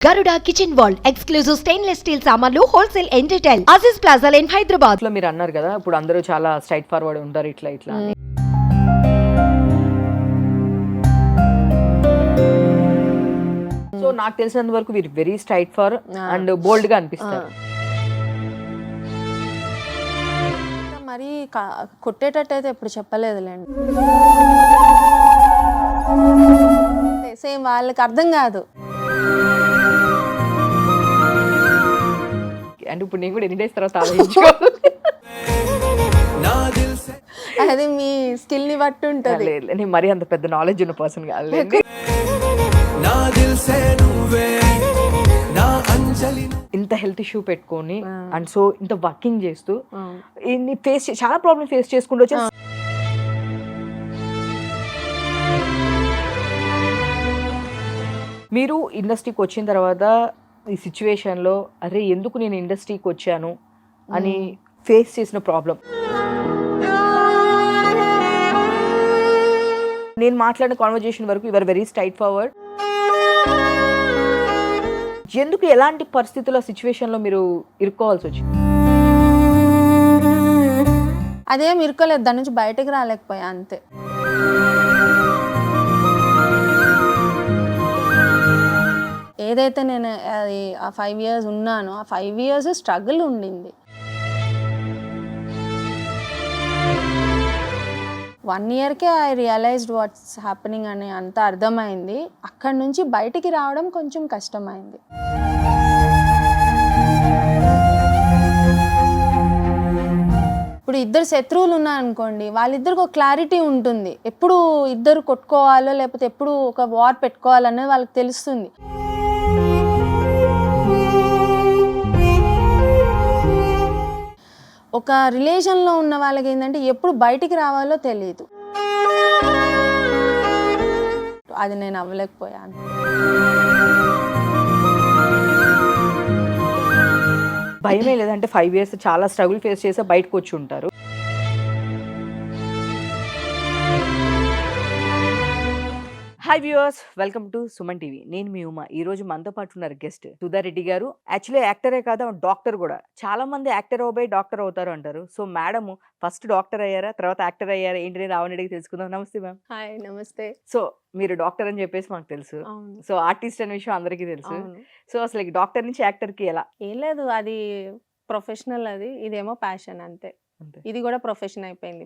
Garuda Kitchen World exclusive stainless steel సామాన్లు wholesale and retail Aziz Plaza in Hyderabad. లో మీరు అన్నారు కదా ఇప్పుడు అందరూ చాలా స్ట్రైట్ ఫార్వర్డ్ ఉంటారు ఇట్లా ఇట్లా అని. సో నాకు తెలిసినంత వరకు వీరు వెరీ స్ట్రైట్ ఫార్ అండ్ బోల్డ్ గా అనిపిస్తారు. మరి కొట్టేటట్టు అయితే ఎప్పుడు చెప్పలేదులేండి. సేమ్ వాళ్ళకి అర్థం కాదు. అండ్ ఇప్పుడు నేను కూడా ఎన్ని డేస్ తర్వాత ఆలోచించుకోవాలి. అది మీ స్కిల్ ని బట్టి ఉంటుంది. నేను మరీ అంత పెద్ద నాలెడ్జ్ ఉన్న పర్సన్ కాదు. ఇంత హెల్త్ ఇష్యూ పెట్టుకొని అండ్ సో ఇంత వర్కింగ్ చేస్తూ ఇన్ని చాలా ప్రాబ్లమ్ ఫేస్ చేసుకుంటూ వచ్చి మీరు ఇండస్ట్రీకి వచ్చిన తర్వాత ఈ సిచ్యువేషన్లో అరే ఎందుకు నేను ఇండస్ట్రీకి వచ్చాను అని ఫేస్ చేసిన ప్రాబ్లం. నేను మాట్లాడిన కాన్వర్జేషన్ వరకు యువర్ వెరీ స్ట్రైట్ ఫార్వర్డ్. ఎందుకు ఎలాంటి పరిస్థితుల్లో సిచ్యువేషన్లో మీరు ఇరుక్కోవాల్సి వచ్చింది? అదేం ఇరుకోలేదు, దాని నుంచి బయటకు రాలేకపోయా అంతే. ఏదైతే నేను అది ఆ 5 years ఉన్నానో ఆ 5 years స్ట్రగుల్ ఉండింది. 1 yearకే ఐ రియలైజ్డ్ వాట్స్ హ్యాపెనింగ్ అని అంత అర్థమైంది. అక్కడి నుంచి బయటికి రావడం కొంచెం కష్టమైంది. ఇప్పుడు ఇద్దరు శత్రువులు ఉన్నారనుకోండి, వాళ్ళిద్దరికి ఒక క్లారిటీ ఉంటుంది. ఎప్పుడు ఇద్దరు కొట్టుకోవాలో లేకపోతే ఎప్పుడు ఒక వార్ పెట్టుకోవాలనేది వాళ్ళకి తెలుస్తుంది. ఒక రిలేషన్లో ఉన్న వాళ్ళకి ఏంటంటే ఎప్పుడు బయటికి రావాలో తెలియదు. అది నేను అవ్వలేకపోయాను. భయమే లేదంటే 5 years చాలా స్ట్రగుల్ ఫేస్ చేసి బయటకు వచ్చి ఉంటారు. Hi viewers, welcome to Suman TV. నేను మీ ఉమా. ఈ రోజు మనతో పాటు ఉన్నారు గెస్ట్ సుధారెడ్డి గారు. యాక్చువల్లీ యాక్టరే కాదు, డాక్టర్ కూడా. చాలా మంది యాక్టర్ అవ్వబోయి డాక్టర్ అవుతారు అంటారు. సో మేడం ఫస్ట్ డాక్టర్ అయ్యారా, తర్వాత యాక్టర్ అయ్యారా ఏంటి అనేది ఆవిడ అడిగి తెలుసుకుందాం. నమస్తే మ్యామ్. హాయ్, నమస్తే. సో మీరు డాక్టర్ అని చెప్పేసి మాకు తెలుసు. సో ఆర్టిస్ట్ అనే విషయం అందరికీ తెలుసు. సో అసలు డాక్టర్ నుంచి యాక్టర్ కి ఎలా? ఏం లేదు, అది ప్రొఫెషనల్, అది ఇదేమో ప్యాషన్ అంతే. ఇది కూడా ప్రొఫెషన్ అయిపోయింది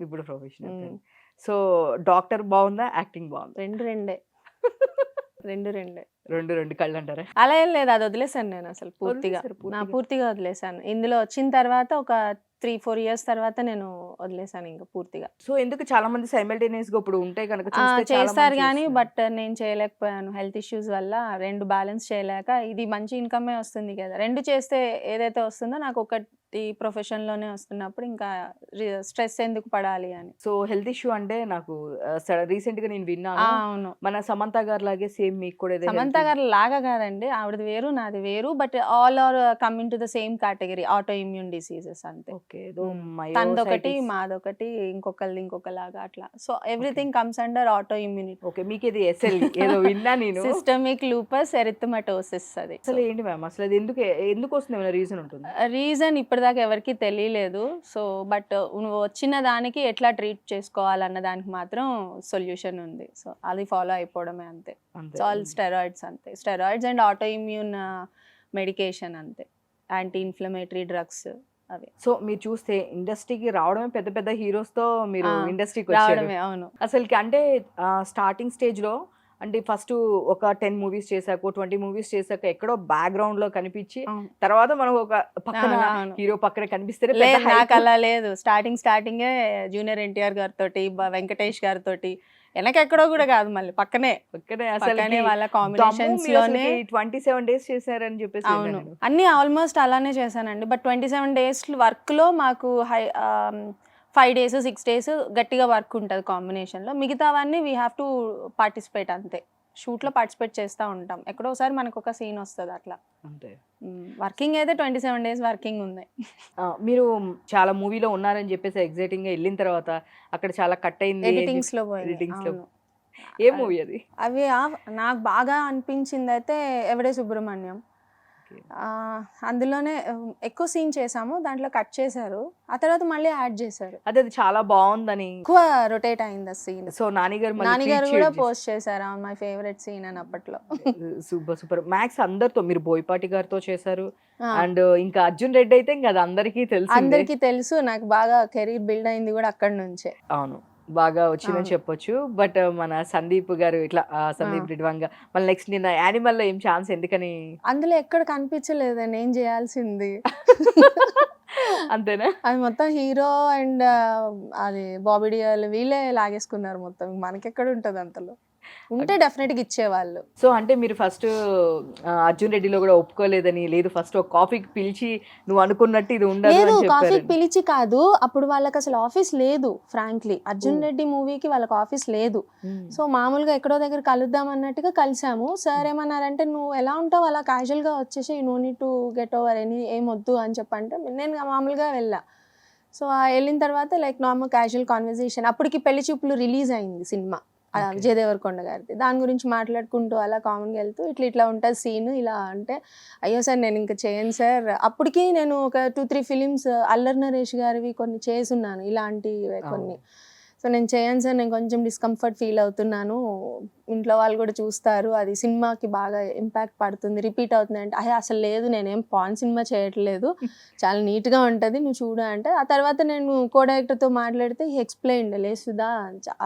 ఇప్పుడు ప్రొఫెషన్. సో డాక్టర్ బాగుందా, యాక్టింగ్ బాగుందా? రెండే రెండు కళ్ళు అంటారా? అలా ఏం లేదు, అది వదిలేసాను నేను అసలు పూర్తిగా వదిలేసాను. ఇందులో వచ్చిన తర్వాత ఒక 3-4 years తర్వాత నేను వదిలేసాను ఇంకా పూర్తిగా. సో ఎందుకు చాలా మంది సైమల్టేనియస్ గా ఇప్పుడు ఉంటే కనుక చేస్తారు కానీ బట్ నేను చేయలేకపోయాను హెల్త్ ఇష్యూస్ వల్ల. 2 బ్యాలెన్స్ చేయలేక, ఇది మంచి ఇన్కమే వస్తుంది కదా, 2 చేస్తే ఏదైతే వస్తుందో నాకు ఒకటి ప్రొఫెషన్ లోనే వస్తున్నప్పుడు ఇంకా స్ట్రెస్ ఎందుకు పడాలి అని. సో హెల్త్ ఇష్యూ అంటే నాకు రీసెంట్ గా నేను విన్నాను. అవును, మన సమంత గారు లాగే సేమ్ మీకు కూడా. సమంత గారు లాగా కాదండి, ఆవిడది వేరు నాది వేరు, but all are coming to the same category, auto immune diseases అంతే. తనదొకటి మాదొకటి ఇంకొకలాగా అట్లా. So everything comes under auto immunity. Okay, మీకు ఇది ఎస్ఎల్ ఏదో విన్నా నేను. Systemic lupus erythematosus. అది అసలు ఏంటి మ్యామ్, అసలు అది ఎందుకు వస్తుంది? ఏమైనా రీజన్ ఉంటుంది? రీజన్ ఇప్పటిదాకా ఎవరికి తెలియలేదు. సో బట్ నువ్వు వచ్చిన దానికి ఎట్లా ట్రీట్ చేసుకోవాలన్న దానికి మాత్రం సొల్యూషన్ ఉంది. సో అది ఫాలో అయిపోవడమే అంతే. ఆల్ స్టెరాయిడ్స్ అంతే, steroids and auto immune medication అంతే, యాంటీ ఇన్ఫ్లమేటరీ డ్రగ్స్ అవి. సో మీరు చూస్తే ఇండస్ట్రీకి రావడమే పెద్ద పెద్ద హీరోస్ తో మీరు ఇండస్ట్రీకి రావడమే. అవును, అసలుకి అంటే స్టార్టింగ్ స్టేజ్ లో అంటే ఫస్ట్ ఒక 10 movies చేశాక 20 movies చేశాక ఎక్కడో బ్యాక్గ్రౌండ్ లో కనిపించి తర్వాత మనం ఒక పక్కన హీరో పక్కన కనిపిస్తే నాకు అలా లేదు. స్టార్టింగే జూనియర్ ఎన్టీఆర్ గారితో, వెంకటేష్ గారితో, వెనకెక్కడో కూడా కాదు, మళ్ళీ పక్కనే అసలు వాళ్ళ కాంబినేషన్స్ లోనే 27 days చేశారని చెప్పేసి. అవును, అన్ని ఆల్మోస్ట్ అలానే చేశానండి. బట్ 27 days వర్క్ లో మాకు 5 days 6 days గట్టిగా వర్క్ ఉంటుంది కాంబినేషన్లో. మిగతావన్నీ వీ హ్యావ్ టు పార్టిసిపేట్ అంతే. షూట్లో పార్టిసిపేట్ చేస్తూ ఉంటాం, ఎక్కడోసారి మనకు ఒక సీన్ వస్తుంది అట్లా అంతే. వర్కింగ్ అయితే 27 days వర్కింగ్ ఉంది. మీరు చాలా మూవీలో ఉన్నారని చెప్పేసి ఎగ్జైటింగ్ గా వెళ్ళిన తర్వాత అక్కడ చాలా కట్ అయింది, ఎడిటింగ్స్ లో ఏ మూవీ అది? అవి నాకు బాగా అనిపించింది అయితే ఎవడే సుబ్రహ్మణ్యం. అందులోనే ఎక్కువ సీన్ చేసాము, దాంట్లో కట్ చేశారు, ఆ తర్వాత మళ్ళీ యాడ్ చేశారు. అదే అది చాలా బాగుందని ఎక్కువ రొటేట్ అయింది ఆ సీన్. సో నానిగారు నానిగారు కూడా పోస్ట్ చేశారు మై ఫేవరెట్ సీన్ అని అప్పట్లో. Super super. మ్యాక్స్ అందరితో మీరు బోయపాటి గారితో చేశారు, అండ్ ఇంకా అర్జున్ రెడ్డి అయితే ఇంకా అది అందరికీ తెలుసు. అందరికీ తెలుసు, నాకు బాగా కెరీర్ బిల్డ్ అయింది కూడా అక్కడి నుంచే. అవును, బాగా వచ్చిందని చెప్పొచ్చు. బట్ మన సందీప్ గారు ఇట్లా సందీప్ రెడ్డివంగా మళ్ళీ నెక్స్ట్ నిన్న యానిమల్ లో ఏం ఛాన్స్ ఎందుకని? అందులో ఎక్కడ కనిపించలేదు నేను చేయాల్సింది. అంతేనా? అది మొత్తం హీరో అండ్ అది బాబీ డియోల్ వీళ్ళే లాగేసుకున్నారు మొత్తం, మనకెక్కడ ఉంటది అంతలో. ఉంటే డెఫినెట్ గా ఇచ్చేవాళ్ళు. సో అంటే మీరు ఫస్ట్ అర్జున్ రెడ్డిలో కూడా ఒప్పుకోలేదని, లేదు ఫస్ట్ ఒక కాఫీకి పిలిచి నువ్వు అనుకున్నట్టు ఇది ఉండదు లేదు, అని చెప్పారు. కాఫీకి పిలిచి కాదు, అప్పుడు వాళ్ళకి అసలు ఆఫీస్ లేదు ఫ్రాంక్లీ. అర్జున్ రెడ్డి మూవీకి వాళ్ళకి ఆఫీస్ లేదు. సో మామూలుగా ఎక్కడో దగ్గర కలుద్దాం అన్నట్టుగా కలిసాము. సార్ ఏమన్నారంటే నువ్వు ఎలా ఉంటావు అలా క్యాజువల్ గా వచ్చేసి no need to get over any ఏమొద్దు అని చెప్పంటే నేను మామూలుగా వెళ్ళా. సో వెళ్ళిన తర్వాత లైక్ నార్మల్ క్యాజువల్ కాన్వర్జేషన్. అప్పటికి పెళ్లి చూపులు రిలీజ్ అయింది సినిమా విజయ్ దేవరకొండ గారిది. దాని గురించి మాట్లాడుకుంటూ అలా కామన్గా వెళ్తూ ఇట్లా ఉంటుంది సీన్ ఇలా అంటే, అయ్యో సార్ నేను ఇంకా చేయను సార్. అప్పటికి నేను ఒక 2-3 ఫిలిమ్స్ అల్లరి నరేష్ గారివి కొన్ని చేసున్నాను ఇలాంటివి కొన్ని. సో నేను చేయను సార్, నేను కొంచెం డిస్కంఫర్ట్ ఫీల్ అవుతున్నాను, ఇంట్లో వాళ్ళు కూడా చూస్తారు, అది సినిమాకి బాగా ఇంపాక్ట్ పడుతుంది, రిపీట్ అవుతుంది అంటే, అసలు లేదు నేనేం పాన్ సినిమా చేయట్లేదు, చాలా నీట్గా ఉంటుంది నువ్వు చూడ అంటే. ఆ తర్వాత నేను కో డైరెక్టర్తో మాట్లాడితే ఎక్స్ప్లెయిన్ లేదు సుధా,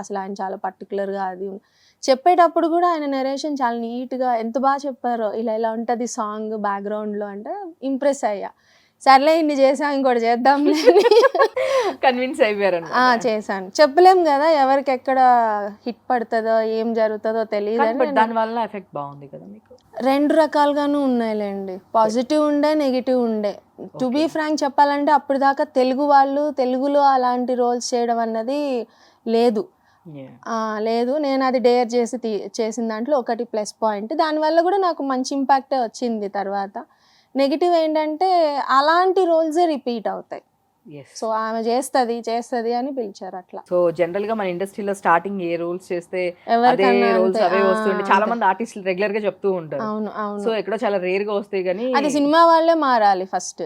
అసలు ఆయన చాలా పర్టికులర్గా అది చెప్పేటప్పుడు కూడా ఆయన నరేషన్ చాలా నీట్గా ఎంత బాగా చెప్పారో, ఇలా ఉంటుంది సాంగ్ బ్యాక్గ్రౌండ్లో అంటే ఇంప్రెస్ అయ్యా. సర్లే ఇన్ని చేసాం ఇంకోటి చేద్దాం కన్విన్స్ అయిపోయారు. చేశాను. చెప్పలేం కదా ఎవరికి ఎక్కడ హిట్ పడుతుందో ఏం జరుగుతుందో తెలియదు. దానివల్ల ఎఫెక్ట్ బాగుంది కదా మీకు? 2 రకాలుగాను ఉన్నాయిలేండి, పాజిటివ్ ఉండే నెగిటివ్ ఉండే. టు బీ ఫ్రాంక్ చెప్పాలంటే అప్పుడు దాకా తెలుగు వాళ్ళు తెలుగులో అలాంటి రోల్స్ చేయడం అన్నది లేదు. నేను అది డేర్ చేసిన దాంట్లో ఒకటి ప్లస్ పాయింట్. దానివల్ల కూడా నాకు మంచి ఇంపాక్టే వచ్చింది. తర్వాత నెగిటివ్ ఏంటంటే అలాంటి రోల్సే రిపీట్ అవుతాయి. సో ఆమె చేస్తుంది అని పిలిచారు అట్లా. సో జనరల్ గా మన ఇండస్ట్రీలో స్టార్టింగ్ ఏ రోల్స్ చేస్తే అదే రోల్స్ అవే వస్తుండే, చాలా మంది ఆర్టిస్టులు రెగ్యులర్ గా చెప్తూ ఉంటారు. సో ఎక్కడో చాలా రేర్ గా వస్తాయి కానీ అది సినిమా వాళ్ళే మారాలి ఫస్ట్.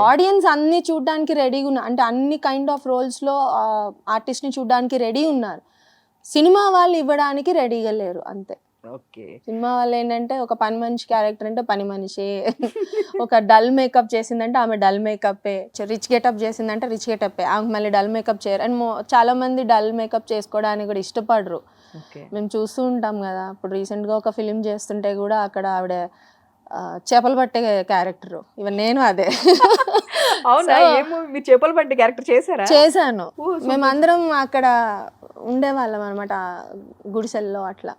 ఆడియన్స్ అన్ని చూడడానికి రెడీగా ఉన్నారు, అంటే అన్ని కైండ్ ఆఫ్ రోల్స్ లో ఆర్టిస్ట్ ని చూడడానికి రెడీ ఉన్నారు. సినిమా వాళ్ళు ఇవ్వడానికి రెడీగా లేరు అంతే. సినిమా వాళ్ళు ఏంటంటే ఒక పని మనిషి క్యారెక్టర్ అంటే పని మనిషి, ఒక డల్ మేకప్ చేసిందంటే ఆమె డల్ మేకప్పే, రిచ్ గెటప్ చేసిందంటే రిచ్ గెటప్పే, ఆమె మళ్ళీ డల్ మేకప్ చేయరు. అండ్ చాలా మంది డల్ మేకప్ చేసుకోవడానికి కూడా ఇష్టపడరు. మేము చూస్తూ ఉంటాం కదా, ఇప్పుడు రీసెంట్గా ఒక ఫిలిం చేస్తుంటే కూడా అక్కడ ఆవిడ చేపలు పట్టే క్యారెక్టర్, ఇవన్నీ నేను అదే. చేపలు పట్టే క్యారెక్టర్ చేశాను. మేమందరం అక్కడ ఉండేవాళ్ళం అనమాట గుడిసెల్లో అట్లా.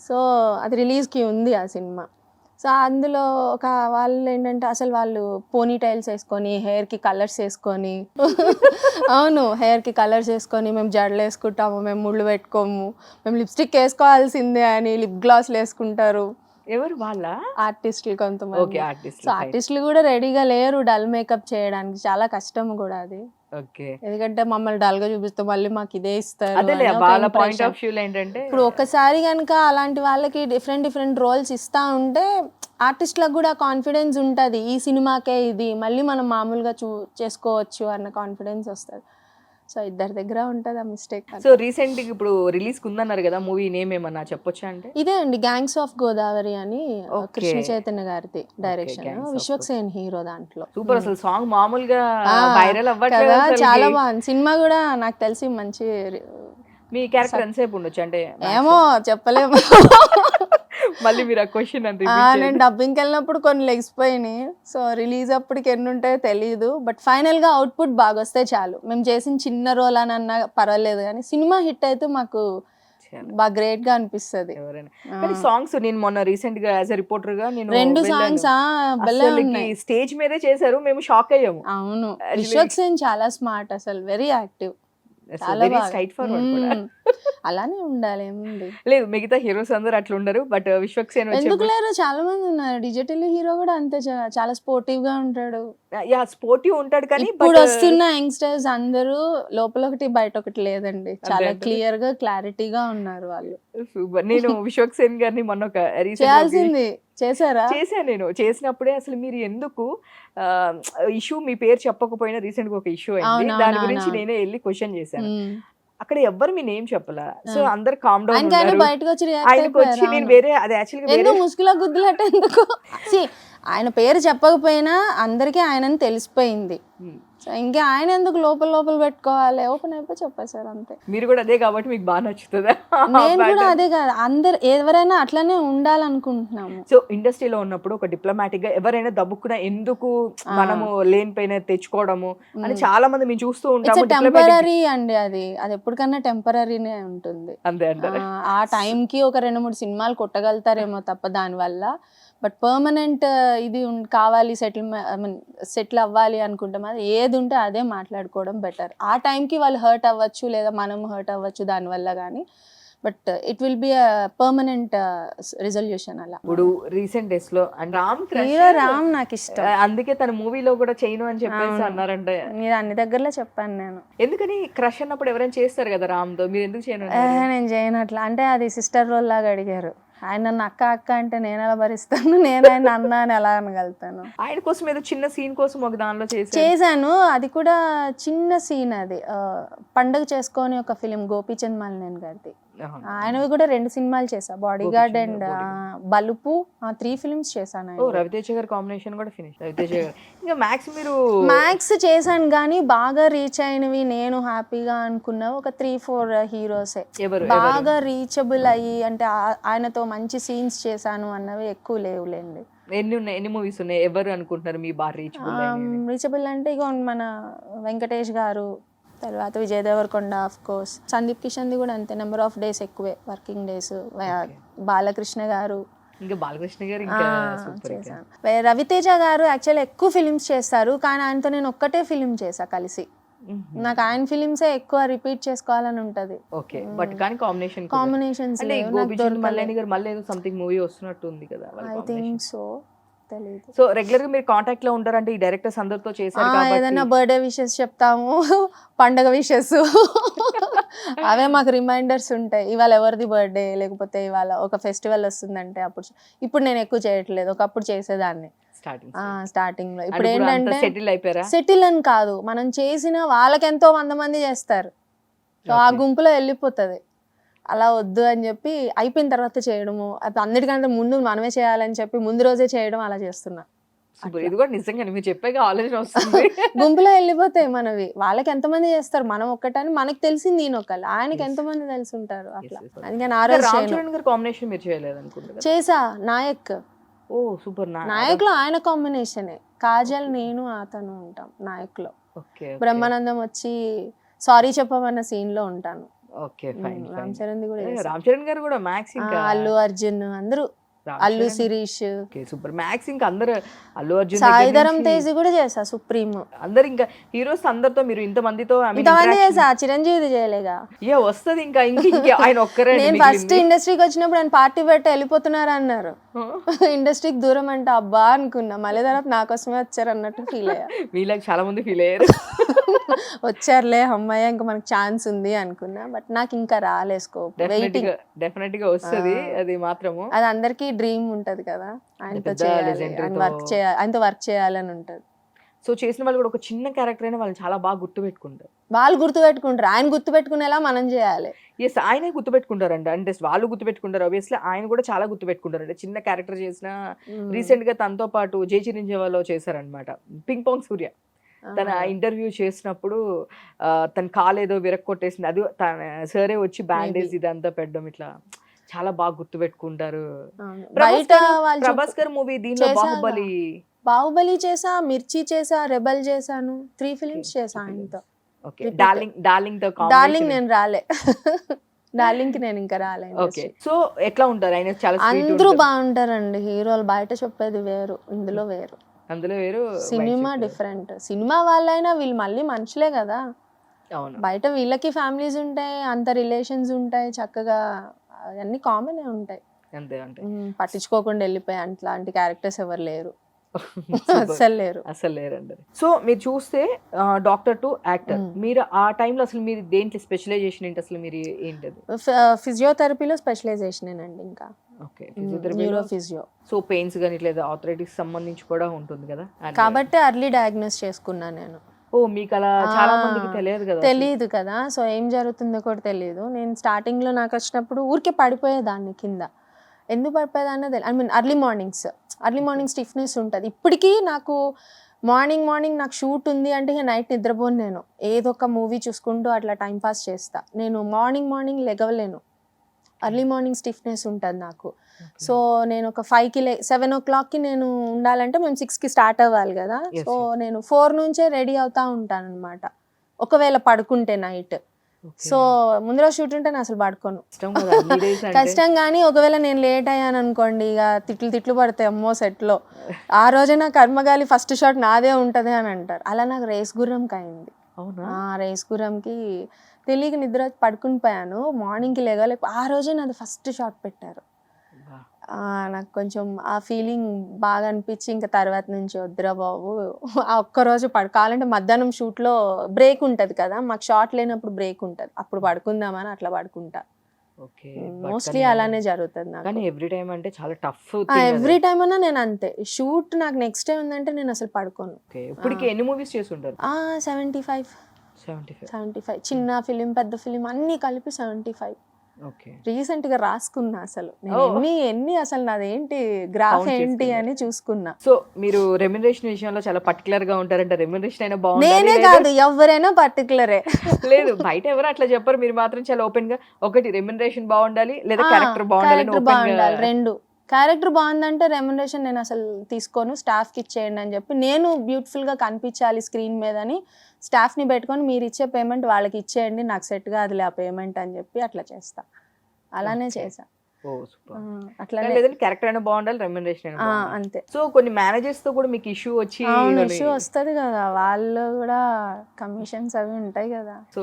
సో అది రిలీజ్కి ఉంది ఆ సినిమా. సో అందులో ఒక వాళ్ళు ఏంటంటే అసలు వాళ్ళు పోనీ టైల్స్ వేసుకొని హెయిర్కి కలర్స్ వేసుకొని అవును హెయిర్కి కలర్స్ వేసుకొని మేము జడలు వేసుకుంటాము, మేము ముళ్ళు పెట్టుకోము, మేము లిప్స్టిక్ వేసుకోవాల్సిందే అని లిప్ గ్లాస్లు వేసుకుంటారు. ఎవరు వాళ్ళ? ఆర్టిస్టులు కొంతమంది. సో ఆర్టిస్టులు కూడా రెడీగా లేరు డల్ మేకప్ చేయడానికి, చాలా కష్టం కూడా అది. ఎందుకంటే మమ్మల్ని డల్ గా చూపిస్తే మళ్ళీ మాకు ఇదే ఇస్తారు. ఇప్పుడు ఒకసారి కనుక అలాంటి వాళ్ళకి డిఫరెంట్ రోల్స్ ఇస్తా ఉంటే ఆర్టిస్ట్లకు కూడా కాన్ఫిడెన్స్ ఉంటుంది, ఈ సినిమాకే ఇది మళ్ళీ మనం మామూలుగా చేసుకోవచ్చు అన్న కాన్ఫిడెన్స్ వస్తుంది. సో ఇద్దరి దగ్గర ఉంటుంది ఆ మిస్టేక్. సో రీసెంట్ ఇప్పుడు రిలీజ్ ఉందన్నారు కదా, మూవీ నేమ్ ఏమన్నా చెప్పొచ్చా? అంటే ఇదే అండి, గ్యాంగ్స్ ఆఫ్ గోదావరి అని కృష్ణ చైతన్య గారిది డైరెక్షన్, విశ్వక్సేన్ హీరో. దాంట్లో సూపర్, అసలు సాంగ్ మామూలుగా వైరల్ అవ్వట్లేదు, చాలా బాగుంది. సినిమా కూడా నాకు తెలిసి మంచి. మీ క్యారెక్టర్ ఎంతసేపు ఉండొచ్చు అంటే? ఏమో చెప్పలేము. మళ్ళీ మీరు ఆ క్వశ్చన్ నేను డబ్బింగ్కి వెళ్ళినప్పుడు కొన్ని లెగిసిపోయినాయి. సో రిలీజ్ అప్పటికి ఎన్ని ఉంటాయో తెలియదు, బట్ ఫైనల్ గా అవుట్పుట్ బాగా వస్తే చాలు. మేము చేసిన చిన్న రోల్ అని అన్నా పర్వాలేదు, కానీ సినిమా హిట్ అయితే మాకు బాగా గ్రేట్ గా అనిపిస్తుంది. సాంగ్స్ నేను మొన్న రీసెంట్ గా యాజ్ ఎ రిపోర్టర్ గా నేను 2 సాంగ్స్ స్టేజ్ మీదే చేశారు, మేము షాక్ అయ్యాము. అవును, విశ్వక్సేన్ చాలా స్మార్ట్, అసలు వెరీ యాక్టివ్. చాలా వెరీ బాగా. స్ట్రైట్ ఫార్వర్డ్ కూడా. అలానే ఉండాలి, ఏముంది. లేదు మిగతా హీరోస్ అందరూ అట్లా ఉండరు. బట్ విశ్వక్ సేన్ ఎందుకు వచ్చే లేరు, చాలా మంది ఉన్నారు. డిజిటల్ హీరో కూడా అంతే, చాలా స్పోర్టివ్ గా ఉంటాడు. యా స్పోర్టివ్ ఉంటాడు కానీ ఇప్పుడు వస్తున్న యంగ్స్టర్స్ అందరూ లోపల ఒకటి బయట ఒకటి లేదండి, చాలా అంటారా? క్లియర్ గా క్లారిటీగా ఉన్నారు వాళ్ళు. సూపర్. నేను విశ్వక్ సేన్ గారిని మొన్న ఒక రీసెంట్ చేయాల్సింది చేశారా? చేశాను. నేను చేసినప్పుడే అసలు మీరు ఎందుకు ఇష్యూ మీ పేరు చెప్పకపోయినా రీసెంట్ గా ఒక ఇష్యూ అయింది. దాని గురించి నేనే వెళ్ళి క్వశ్చన్ చేశాను. అక్కడ ఎవ్వరు మీ నేమ్ చెప్పలా. సో అందరు కామ్ డౌన్ ఆయనకైనా ఉన్నారు. బయటకు వచ్చి react ఆయనకు వచ్చి అయిపోయారు. నేను అవును. వేరే అది యాక్చువల్గా వేరే ఎందుకు ముసుగులో గుద్దులట ఎందుకు? See, ఆయన పేరు చెప్పకపోయినా అందరికీ ఆయనని తెలిసిపోయింది. సో ఇంకా ఆయన ఎందుకు లోపల లోపల పెట్టుకోవాలి, ఓపెన్ అయిపోయి చెప్పేశారు అంతే. మీరు కూడా అదే కాబట్టి మీకు బాగా నచ్చుతుందా? నేను కూడా అదే కాదు, అందరు ఎవరైనా అట్లనే ఉండాలనుకుంటున్నాము. సో ఇండస్ట్రీలో ఉన్నప్పుడు ఒక డిప్లొమాటిక్ గా ఎవరైనా దబ్బుకున్నా ఎందుకు మనము లేని పైన తెచ్చుకోవడము అని చాలా మంది మేము చూస్తూ ఇట్స్ ఉంటాము. టెంపరీ అండి, అది ఎప్పటికన్నా టెంపరీనే ఉంటుంది. అంతే అంటారు. ఆ టైంకి ఒక 2-3 సినిమాలు కొట్టగలుగుతారేమో తప్ప దానివల్ల. బట్ పర్మనెంట్ ఇది కావాలి, సెటిల్ అవ్వాలి అనుకుంటే మాత్రం ఏది ఉంటే అదే మాట్లాడుకోవడం బెటర్. ఆ టైంకి వాళ్ళు హర్ట్ అవ్వచ్చు లేదా మనం హర్ట్ అవ్వచ్చు దానివల్ల, కానీ but it will be permanent resolution అలా. ఇప్పుడు రీసెంట్ డేస్ లో రామ్ హీరో రామ్ నాకు ఇష్టం, అందుకే తన మూవీలో కూడా చేయను అని చెప్పేసి అన్నారంట. మీరు అన్ని దగ్గరలో చెప్పాను నేను. ఎందుకని క్రష్ అన్నప్పుడు ఎవరైనా చేస్తారు కదా రామ్ తో, మీరు ఎందుకు చేయను? నేను చేయను అట్లా. అంటే అది సిస్టర్ రోల్ లాగా అడిగారు. ఆయన నన్ను అక్క అక్క అంటే నేను ఎలా భరిస్తాను, నేను ఆయన అన్న అని ఎలా అనగలుగుతాను? ఆయన కోసం ఏదో చిన్న సీన్ కోసం ఒక దానిలో చేశాను. అది కూడా చిన్న సీన్, అది పండగ చేసుకొని ఒక ఫిలిం గోపీచంద్ మల్నేన్ గారిది. ఆయనవి కూడా 2 సినిమాలు చేశా, బాడీ గార్డ్ అండ్ బలుపు, 3 ఫిల్మ్స్ చేశాను. రవితేజ గారి కాంబినేషన్ కూడా ఫినిష్. రవితేజ గారు ఇంకా మ్యాక్స్ మీరు మ్యాక్స్ చేశాను కానీ బాగా రీచ్ అయినవి నేను హ్యాపీగా అనుకున్న ఒక 3-4 హీరోసే బాగా రీచబుల్ అయ్యి, అంటే ఆయనతో మంచి సీన్స్ చేశాను అన్నవి ఎక్కువ లేవులేండి. ఎన్ని మూవీస్ ఉన్నాయి ఎవరు అనుకుంటున్నారు మీ బాగా రీచబుల్ అంటే ఇక మన వెంకటేష్ గారు, తర్వాత విజయ్ దేవరకొండ, ఆఫ్ కోర్స్ సందీప్ కిషన్ది కూడా అంతే, నెంబర్ ఆఫ్ డేస్ ఎక్కువే, వర్కింగ్ డేస్. బాలకృష్ణ గారు, ఇంకా బాలకృష్ణ గారు ఇంకా చేశాను. రవితేజ గారు యాక్చువల్లీ ఎక్కువ ఫిలిమ్స్ చేస్తారు, కానీ ఆయనతో నేను ఒక్కటే ఫిలిం చేశా కలిసి. నాకు ఆయన ఫిలిమ్సే ఎక్కువ రిపీట్ చేసుకోవాలని ఉంటది. ఓకే బట్ కానీ కాంబినేషన్స్ మల్లేని గారు మళ్ళీ ఏదో సంథింగ్ మూవీ వస్తున్నట్టు ఉంది కదా? ఐ థింక్ సో, తెలియదు. సో రెగ్యులర్ గా మీరు కాంటాక్ట్ లో ఉంటారంటే ఈ డైరెక్టర్స్ అందరితో చేశారు కాబట్టి ఏదైనా బర్త్డే విషెస్ చెప్తాము, పండగ విషెస్ అవే మాకు రిమైండర్స్ ఉంటాయి. ఇవాళ ఎవరిది బర్త్డే, లేకపోతే ఇవాళ ఒక ఫెస్టివల్ వస్తుందంటే అప్పుడు. ఇప్పుడు నేను ఎక్కువ చేయట్లేదు, ఒకప్పుడు చేసేదాన్ని స్టార్టింగ్ లో. ఇప్పుడు ఏంటంటే సెటిల్ అని కాదు, మనం చేసిన వాళ్ళకి ఎంతో 100 మంది చేస్తారు, సో ఆ గుంపులో వెళ్ళిపోతుంది. అలా వద్దు అని చెప్పి అయిపోయిన తర్వాత చేయడము, అన్నిటికంటే ముందు మనమే చేయాలని చెప్పి ముందు రోజే చేయడం, అలా చేస్తున్నా. ఇది కూడా నిజంగా మీరు చెప్పాక ఆలోచన వస్తుంది. గుంపులో వెళ్ళిపోతాయి మనవి, వాళ్ళకి ఎంతమంది చేస్తారు, మనం ఒక్కటని మనకి తెలిసింది నేను ఒకళ్ళు, ఆయనకి ఎంతమంది తెలిసి ఉంటారు అట్లా. అందుకని ఆ రోజు కాంబినేషన్ మీరు చేయలేదు అనుకుంటా? చేసా, నాయక్. ఓ సూపర్. నాయక్ లో ఆయన కాంబినేషనే, కాజల్ నేను అతను ఉంటాం నాయక్ లో. బ్రహ్మానందం వచ్చి సారీ చెప్పమన్న సీన్ లో ఉంటాను. రామ్ చరణ్ గారు కూడా మ్యాక్స్, అల్లు అర్జున్, అందరూ, అల్లు శిరీష్, సూపర్ మ్యాక్స్. ఇంకా అందరు అల్లు అర్జున్, సాయిధరం తేజ్ కూడా చేసా, సుప్రీం, అందరు ఇంకా హీరోస్ అందరితో మీరు ఇంతమందితో చేసా. చిరంజీవి చేయలేగా, వస్తుంది ఇంకా ఆయన ఒక్కరే. నేను ఫస్ట్ ఇండస్ట్రీకి వచ్చినప్పుడు ఆయన పార్టీ పెట్టి వెళ్ళిపోతున్నారు అన్నారు, ఇండస్ట్రీకి దూరం అంటే అబ్బా అనుకున్నా, మళ్ళీ తర్వాత నా కోసమే వచ్చారు అన్నట్టు ఫీల్ అయ్యా. వీళ్ళకి చాలా మంది ఫీల్ అయ్యారు, వచ్చారులే అమ్మాయి ఇంకా మనకు ఛాన్స్ ఉంది అనుకున్నా, బట్ నాకు ఇంకా రాలే స్కోప్. డెఫినెట్ గా వస్తుంది అది మాత్రము. అది అందరికీ డ్రీమ్ ఉంటది కదా, ఆయనతో చేయాలి, ఆయనతో వర్క్ చేయాలని ఉంటది. సో చేసిన వాళ్ళు కూడా ఒక చిన్న క్యారెక్టర్ అయినా వాళ్ళు చాలా బాగా గుర్తుపెట్టుకుంటారు. వాళ్ళు గుర్తుపెట్టుకుంటారు, ఆయన గుర్తుపెట్టుకునేలా మనం చేయాలి. ఎస్, ఆయనే గుర్తుపెట్టుకుంటారండి. అంటే వాళ్ళు గుర్తుపెట్టుకుంటారు, ఆబ్వియస్లీ ఆయన కూడా చాలా గుర్తుపెట్టుకుంటారు. అంటే చిన్న క్యారెక్టర్ చేసిన, రీసెంట్ గా తనతో పాటు జై చిరంజీవిలో చేశారనమాట పింగ్ పాంగ్ సూర్య. తన ఇంటర్వ్యూ చేసినప్పుడు తన కాలు ఏదో విరక్కొట్టేసింది, అది తన సరే వచ్చి బ్యాండేజ్ ఇదంతా పెట్టడం, ఇట్లా చాలా బాగా గుర్తుపెట్టుకుంటారు. ప్రభాస్ గారు మూవీ దీనిలో బాహుబలి చేసా, మిర్చి చేసా, రెబల్ చేశాను, 3 ఫిలిమ్స్ చేసా ఆయనతో. డార్లింగ్ నేను రాలే, డార్లింగ్ కి నేను ఇంకా రాలే. సో ఎట్లా ఉంటారు ఆయన? చాలా అందరూ బాగుంటారండి హీరోలు, బయట చెప్పేది వేరు, ఇందులో వేరు. అందులో వేరు, సినిమా డిఫరెంట్. సినిమా వాళ్ళైనా వీళ్ళు మళ్ళీ మనుషులే కదా, అవును. బయట వీళ్ళకి ఫ్యామిలీస్ ఉంటాయి, అంత రిలేషన్స్ ఉంటాయి, చక్కగా అవన్నీ కామనే ఉంటాయి. అంతే అంటే. పట్టించుకోకుండా వెళ్ళిపోయి అట్లాంటి క్యారెక్టర్స్ ఎవరు లేరు. సూపర్. అస్సలు లేరు. అసలు లేరండి. సో మీరు చూస్తే డాక్టర్ టు యాక్టర్. మీరు ఆ టైంలో అసలు మీరు దేంట్లో స్పెషలైజేషన్ ఏంటి అసలు మీరు ఏంటది? ఫిజియోథెరపీలో స్పెషలైజేషనేనండి ఇంకా. ఓకే. న్యూరో ఫిజియోథెరపీలో ఫిజియో. సో పెయిన్స్ గాని లేదా ఆర్థరైటిస్ సంబంధించి కూడా ఉంటుంది కదా? కాబట్టి అర్లీ డయాగ్నోస్ చేసుకున్నా నేను. ఓహ్! మీకు అలా చాలా మందికి తెలియదు కదా అసలు. తెలీదు కదా. సో ఏం జరుగుతుందో కూడా తెలీదు. నేను స్టార్టింగ్‌లో నాకు వచ్చినప్పుడు ఊరికే పడిపోయేదాన్ని కింద. ఎందుకు పడిపోయేదాన్నో I mean early morning stiffness ఉంటది. ఇప్పటికీ నాకు మార్నింగ్ నాకు షూట్ ఉంది అంటే ఇక నైట్ నిద్రపోను నేను. ఏదో ఒక మూవీ చూసుకుంటూ అట్లా టైమ్ పాస్ చేస్తా. నేను మార్నింగ్ లెగవలేను. ఎర్లీ మార్నింగ్ స్టిఫ్‌నెస్ ఉంటది నాకు. సో నేను ఒక 7:00కి నేను ఉండాలంటే మేము 6కి స్టార్ట్ అవ్వాలి కదా. సో నేను 4 నుంచే రెడీ అవుతా ఉంటానన్నమాట. ఒకవేళ పడుకుంటే నైట్. సో ముందు రోజు షూట్ ఉంటే నేను అసలు పడుకోను. కష్టం కానీ ఒకవేళ నేను లేట్ అయ్యాను అనుకోండి ఇక తిట్లు పడతాయి అమ్మో సెట్లో. ఆ రోజే నా కర్మగాలి ఫస్ట్ షాట్ నాదే ఉంటది అని అంటారు. అలా నాకు రేస్ గుర్రంకి అయింది. రేస్ గుర్రంకి తెలియక నిద్ర పడుకుని పోయాను. మార్నింగ్కి లేగలేక ఆ రోజే నాది ఫస్ట్ షాట్ పెట్టారు. నాకు కొంచెం ఆ ఫీలింగ్ బాగా అనిపించి ఇంకా తర్వాత నుంచి వద్దురా బాబు ఆ ఒక్కరోజు కావాలంటే మధ్యాహ్నం షూట్లో బ్రేక్ ఉంటుంది కదా, మాకు షాట్ లేనప్పుడు బ్రేక్ ఉంటుంది, అప్పుడు పడుకుందామని అట్లా పడుకుంటా. మోస్ట్లీ అలానే జరుగుతుంది నాకు. ఎవ్రీ టైం అంటే చాలా టఫ్. ఎవ్రీ టైం అన్నా నేను అంతే. షూట్ నాకు నెక్స్ట్ డే ఉందంటే నేను అసలు పడుకోను. ఇప్పటికి ఎన్ని మూవీస్ చేసి ఉంటారు? 75 చిన్న ఫిలిం పెద్ద ఫిలిం అన్ని కలిపి 75. రీసెంట్ గా రాసుకున్నా అసలు ఎన్ని అసలు నాదేంటి గ్రాఫ్ ఏంటి అని చూసుకున్నా. సో మీరు రెమ్యునరేషన్ విషయంలో చాలా పర్టికులర్ గా ఉంటారంటే రెమ్యునరేషన్ అయినా బాగుంది. నేనే కాదు ఎవరైనా పర్టికులరే. లేదు బయట ఎవరు అట్లా చెప్పరు, మీరు మాత్రం చాలా ఓపెన్ గా ఒకటి రెమ్యునరేషన్ బాగుండాలి లేదా క్యారెక్టర్ బాగుండాలి. రెండు. క్యారెక్టర్ బాగుందంటే రెమ్యునరేషన్ నేను అసలు తీసుకోను, స్టాఫ్కి ఇచ్చేయండి అని చెప్పి, నేను బ్యూటిఫుల్గా కనిపించాలి స్క్రీన్ మీద అని స్టాఫ్ని పెట్టుకొని మీరు ఇచ్చే పేమెంట్ వాళ్ళకి ఇచ్చేయండి, నాకు సెట్ కాదులే ఆ పేమెంట్ అని చెప్పి అట్లా చేస్తా. అలానే చేసా. క్యారెక్టర్ అయినా బాగుండాలి, రెమ్యునరేషన్ అయినా అంతే. సో కొన్ని మేనేజర్స్ తో కూడా మీకు ఇష్యూ వచ్చి ఇష్యూ వస్తుంది కదా, వాళ్ళు కూడా కమిషన్స్ అవి ఉంటాయి కదా. సో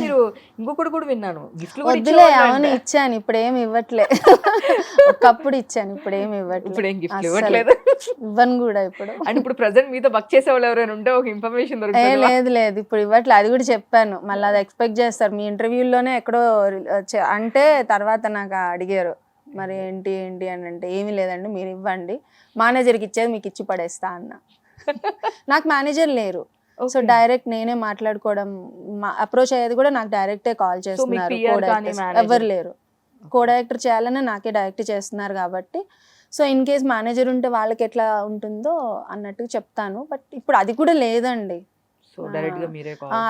మీరు ఇంకొకటి కూడా విన్నాను, గిఫ్ట్లు వద్దులే అవును ఇచ్చాను, ఇప్పుడు ఏమి ఇవ్వట్లే. ఒకప్పుడు ఇచ్చాను, ఇప్పుడు ఏమి ఇవ్వట్లేదు. ఇవ్వను కూడా ఇప్పుడు. అంటే ఇప్పుడు ప్రెసెంట్ మీతో వర్క్ చేసే వాళ్ళు ఎవరైనా ఉంటే ఒక ఇన్ఫర్మేషన్ దొరుకుతుంది. లేదు ఇప్పుడు ఇవ్వట్లేదు, అది కూడా చెప్పాను. మళ్ళీ అది ఎక్స్పెక్ట్ చేస్తారు మీ ఇంటర్వ్యూలోనే ఎక్కడో అంటే తర్వాత నాకు అడిగారు మరి ఏంటి అని అంటే ఏమీ లేదండి మీరు ఇవ్వండి, మేనేజర్కి ఇచ్చేది మీకు ఇచ్చి పడేస్తా అన్న. నాకు మేనేజర్ లేరు, సో డైరెక్ట్ నేనే మాట్లాడుకోవడం, అప్రోచ్ అయ్యేది కూడా నాకు డైరెక్టే కాల్ చేస్తున్నారు. ఎవరు లేరు, కో డైరెక్టర్ చేయాలని నాకే డైరెక్ట్ చేస్తున్నారు కాబట్టి, సో ఇన్ కేస్ మేనేజర్ ఉంటే వాళ్ళకి ఎట్లా ఉంటుందో అన్నట్టు చెప్తాను. బట్ ఇప్పుడు అది కూడా లేదండి.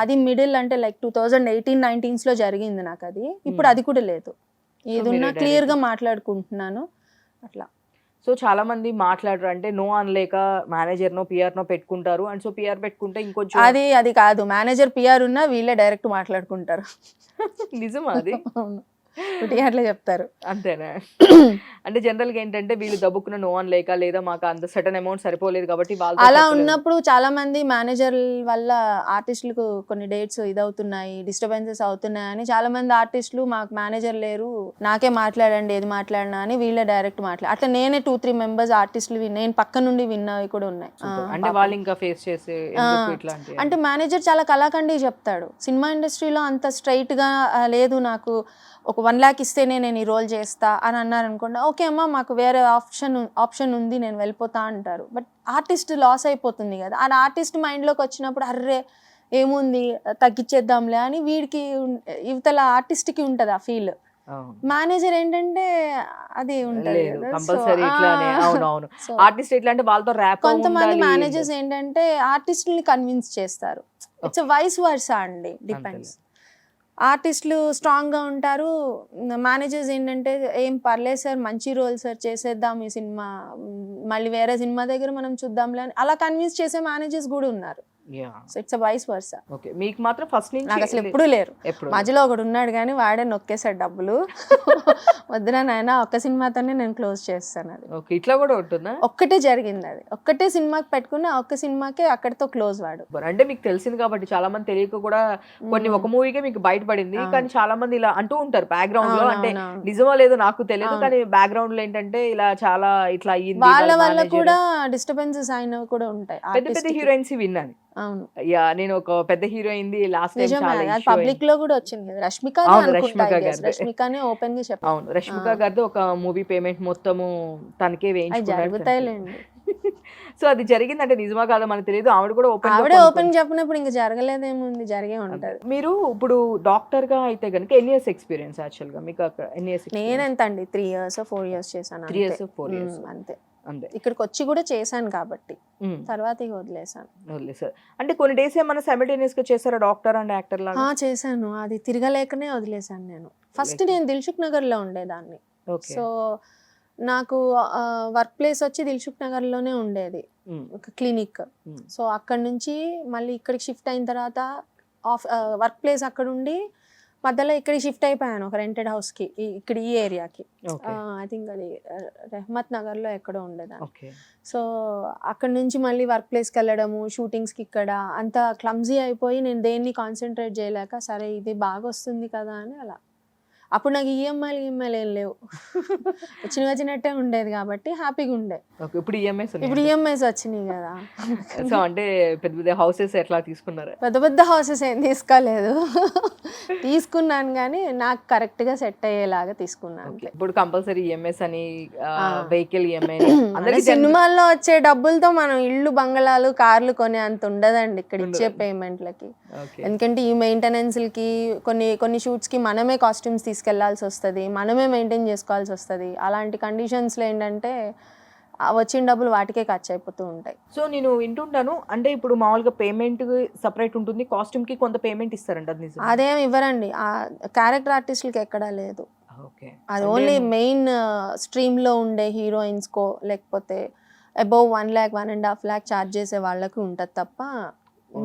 అది మిడిల్ అంటే లైక్ 2018-19 జరిగింది నాకు అది. ఇప్పుడు అది కూడా లేదు, ఏదున్నా క్లియర్ గా మాట్లాడుకుంటున్నాను అట్లా. సో చాలా మంది మాట్లాడరు, అంటే నో అనలేక మేనేజర్ నో పిఆర్ నో పెట్టుకుంటారు. అండ్ సో పిఆర్ పెట్టుకుంటే ఇంకొంచెం అది కాదు, మేనేజర్ పిఆర్ ఉన్నా వీళ్ళే డైరెక్ట్ మాట్లాడుకుంటారు. నిజమా అది? అట్లా చెప్తారు. అంతేనా? అంటే జనరల్ గా ఏంటంటే వీళ్ళు దబ్బుకున్న నో అని లేక లేదా మాకు అంత సర్టన్ అమౌంట్ సరిపోలేదు కాబట్టి అలా ఉన్నప్పుడు చాలా మంది మేనేజర్ వల్ల ఆర్టిస్టులకు కొన్ని డేట్స్ ఇదవుతున్నాయి, డిస్టర్బెన్సెస్ అవుతున్నాయని చాలా మంది ఆర్టిస్టులు మాకు మేనేజర్ లేరు, నాకే మాట్లాడండి ఏది మాట్లాడినా అని వీళ్ళే డైరెక్ట్ అట్లా నేనే 2-3 మెంబర్స్ ఆర్టిస్టులు నేను పక్క నుండి విన్నవి కూడా ఉన్నాయి. అంటే వాళ్ళు ఇంకా ఫేస్ చేసే అంటే మేనేజర్ చాలా కళాఖండి చెప్తాడు. సినిమా ఇండస్ట్రీలో అంత స్ట్రైట్ గా లేదు, నాకు ఒక 1 lakh ఇస్తేనే నేను ఈ రోల్ చేస్తా అని అన్నారు అనుకోండి, ఓకే అమ్మా మాకు వేరే ఆప్షన్ ఉంది నేను వెళ్ళిపోతా అంటారు. బట్ ఆర్టిస్ట్ లాస్ అయిపోతుంది కదా. ఆ ఆర్టిస్ట్ మైండ్లోకి వచ్చినప్పుడు అర్రే ఏముంది తగ్గించేద్దాంలే అని వీడికి ఇవతల ఆర్టిస్ట్కి ఉంటుంది ఆ ఫీల్. మేనేజర్ ఏంటంటే అది ఉంటుంది. కొంతమంది మేనేజర్స్ ఏంటంటే ఆర్టిస్టుల్ని కన్విన్స్ చేస్తారు. ఇట్స్ వైస్ వర్సా అండి, డిపెండ్స్. ఆర్టిస్టులు స్ట్రాంగ్గా ఉంటారు, మేనేజర్స్ ఏంటంటే ఏం పర్లేదు సార్ మంచి రోల్ సార్ చేసేద్దాం ఈ సినిమా, మళ్ళీ వేరే సినిమా దగ్గర మనం చూద్దాంలే అని అలా కన్విన్స్ చేసే మేనేజర్స్ కూడా ఉన్నారు. So it's vice versa. Okay, మీకు మాత్రం ఫస్ట్ నుంచి నాకు అసలు ఎప్పుడూ లేరు. ఎప్పుడు మధ్యలో ఒకడు ఉన్నాడు కానీ వాడే నొక్కేసాడు డబ్బులు. వద్దురా నాయన, ఒక్క సినిమాతోనే నేను క్లోజ్ చేస్తాను. అది ఓకే, ఇట్లా కూడా ఉంటుందా? ఒక్కటే జరిగింది, అది ఒక్కటే సినిమాకి పెట్టుకున్న ఒక్క సినిమాకే అక్కడితో క్లోజ్ వాడు. అంటే మీకు తెలిసింది కాబట్టి చాలా మంది తెలియక కూడా కొన్ని ఒక మూవీకే మీకు బయటపడింది. కానీ చాలా మంది ఇలా అంటూ ఉంటారు బ్యాక్గ్రౌండ్ లో, అంటే నిజమో లేదో నాకు తెలియదు కానీ బ్యాక్గ్రౌండ్ లో ఏంటంటే ఇలా చాలా ఇట్లా అయ్యింది, వాళ్ళ వల్ల కూడా డిస్టర్బెన్సెస్ అయినవి కూడా ఉంటాయి. పెద్ద పెద్ద హీరోయిన్స్ విన్నాను. అవును, యా, నేను ఒక పెద్ద హీరోయిన్ లాస్ట్ టైం చాలా పబ్లిక్ లో కూడా వచ్చింది కదా, రష్మికనే ఓపెన్ గా చెప్పాను. అవును, రష్మిక గారిది ఒక మూవీ పేమెంట్ మొత్తము తనకే జరుగుతాయిలేండి. సో అది జరిగిందంటే నిజమా కాదో మనకు తెలియదు. ఆవిడ కూడా ఆవిడే ఓపెన్ చెప్పినప్పుడు ఇంకా జరగలేదేముంది, జరిగే ఉంటది. మీరు ఇప్పుడు డాక్టర్ గా అయితే కనుక ఎన్ని ఇయర్స్ ఎక్స్పీరియన్స్ యాక్చువల్ గా మీకు? ఎన్ని ఇయర్స్? నేను ఎంత అండి, 3 years 4 years చేశాను. 3 years 4 years అంతే. అంతే, ఇక్కడికి వచ్చి కూడా చేశాను కాబట్టి తర్వాత ఇక వదిలేసాను. అంటే కొన్ని డేస్ ఏమన్నా సైమల్టేనియస్ గా చేశారా డాక్టర్ అండ్ యాక్టర్ లాగా? చేశాను, అది తిరగలేకనే వదిలేసాను నేను. ఫస్ట్ నేను దిల్సుఖ్ నగర్ లో ఉండేదాన్ని. సో నాకు వర్క్ ప్లేస్ వచ్చి దిల్సుఖ్ నగర్ లోనే ఉండేది ఒక క్లినిక్. సో అక్కడ నుంచి మళ్ళీ ఇక్కడికి షిఫ్ట్ అయిన తర్వాత వర్క్ ప్లేస్ అక్కడ ఉండి మధ్యలో ఇక్కడికి షిఫ్ట్ అయిపోయాను ఒక రెంటెడ్ హౌస్ కి, ఇక్కడ ఈ ఏరియాకి. ఐ థింక్ అది రెహ్మత్ నగర్ లో ఎక్కడో ఉండేదాన్ని. సో అక్కడ నుంచి మళ్ళీ వర్క్ ప్లేస్కి వెళ్ళడము, షూటింగ్స్కి ఇక్కడ అంత క్లమ్జీ అయిపోయి నేను దేన్ని కాన్సన్ట్రేట్ చేయలేక సరే ఇది బాగా వస్తుంది కదా అని అలా. అప్పుడు నాకు ఈఎంఐలు ఏం లేవు, వచ్చినట్టే ఉండేది కాబట్టి హ్యాపీగా ఉండే. ఇప్పుడు ఈఎంఐస్ వచ్చినాయి కదా. సో అంటే పెద్ద పెద్ద హౌసెస్ ఎట్లా తీసుకున్నారు? పెద్ద పెద్ద హౌసెస్ ఏం తీసుకోలేదు, తీసుకున్నాను కానీ నాకు కరెక్ట్ గా సెట్ అయ్యేలాగా తీసుకున్నాను. ఇప్పుడు కంపల్సరీ ఈఎంఐస్ అని, వెహికల్ ఈఎంఐ. సినిమాల్లో వచ్చే డబ్బులతో మనం ఇల్లు, బంగళాలు, కార్లు కొనే అంత ఉండదండి ఇక్కడ ఇచ్చే పేమెంట్లకి. ఎందుకంటే ఈ మెయింటెనెన్స్లకి కొన్ని షూట్స్ కి మనమే కాస్ట్యూమ్స్ తీసుకెళ్లాల్సి వస్తుంది, మనమే మెయింటైన్ చేసుకోవాల్సి వస్తుంది. అలాంటి కండిషన్స్లో ఏంటంటే వచ్చిన డబ్బులు వాటికే ఖర్చు అయిపోతూ ఉంటాయి. సో నేను వింటుంటాను, అంటే ఇప్పుడు మామూలుగా పేమెంట్ సపరేట్ ఉంటుంది, కాస్ట్యూమ్ కి కొంత పేమెంట్ ఇస్తారంట. అదేం ఇవ్వరండి, క్యారెక్టర్ ఆర్టిస్టులకి ఎక్కడా లేదు. అది ఓన్లీ మెయిన్ స్ట్రీమ్ లో ఉండే హీరోయిన్స్ కో లేకపోతే అబౌవ్ 1 lakh 1.5 lakh ఛార్జ్ చేసే వాళ్ళకి ఉంటది తప్ప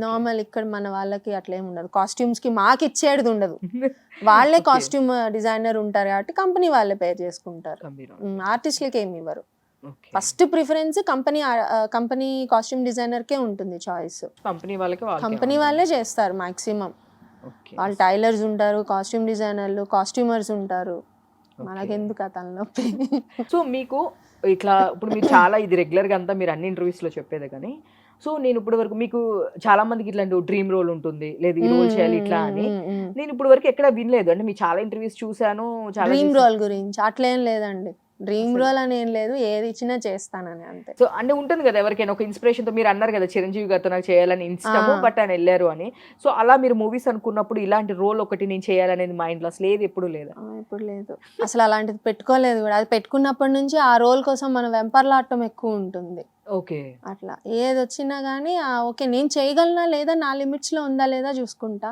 నార్మల్ ఇక్కడ మన వాళ్ళకి అట్లేం ఉండదు. కాస్ట్యూమ్స్ కి మాకు ఇచ్చేది ఉండదు, వాళ్ళే కాస్ట్యూమ్ డిజైనర్ ఉంటారు కాబట్టి కంపెనీ వాళ్ళే పే చేసుకుంటారు. ఆర్టిస్టులకి ఏమి ఇవ్వరు. First preference company costume designer కే ఉంటుంది చాయిస్. కంపెనీ వాళ్ళే చేస్తారు మాక్సిమం. వాళ్ళు టైలర్స్ ఉంటారు, కాస్ట్యూమ్ డిజైనర్లు, కాస్ట్యూమర్స్ ఉంటారు, మనకెందుకు ఆ తలనొప్పి. సో మీకు ఇట్లా ఇప్పుడు మీరు చాలా ఇది రెగ్యులర్ గా అంతా మీరు అన్ని ఇంటర్వ్యూస్ లో చెప్పేదే కానీ, సో నేను ఇప్పుడు వరకు మీకు చాలా మందికి ఇట్లాంటి డ్రీమ్ రోల్ ఉంటుంది, లేదు ఈ రోల్ చేయాలి ఇట్లా అని నేను ఇప్పుడు వరకు ఎక్కడ వినలేదు. అంటే మీ చాలా ఇంటర్వ్యూస్ చూసాను. డ్రీమ్ రోల్ గురించి అట్లేం లేదండి, డ్రీమ్ రోల్ అని ఏం లేదు, ఏది ఇచ్చినా చేస్తానని అంతే. సో అంటే ఉంటుంది కదా ఎవరికైనా ఒక ఇన్స్పిరేషన్ తో, మీరు అన్నారు కదా చిరంజీవి గారితో నాకు చేయాలని ఇష్టము బట్ ఆయన వెళ్ళారు అని. సో అలా మీరు మూవీస్ అనుకున్నప్పుడు ఇలాంటి రోల్ ఒకటి నేను చేయాలనేది మైండ్ లో అసలు ఏది ఎప్పుడు లేదా? ఎప్పుడు లేదు అసలు, అలాంటిది పెట్టుకోలేదు కూడా. అది పెట్టుకున్నప్పటి నుంచి ఆ రోల్ కోసం మనం వెంపర్లాడటం ఎక్కువ ఉంటుంది. ఓకే, అట్లా ఏది వచ్చినా కానీ ఓకే నేను చేయగలనా లేదా, నా లిమిట్స్ లో ఉందా లేదా చూసుకుంటా.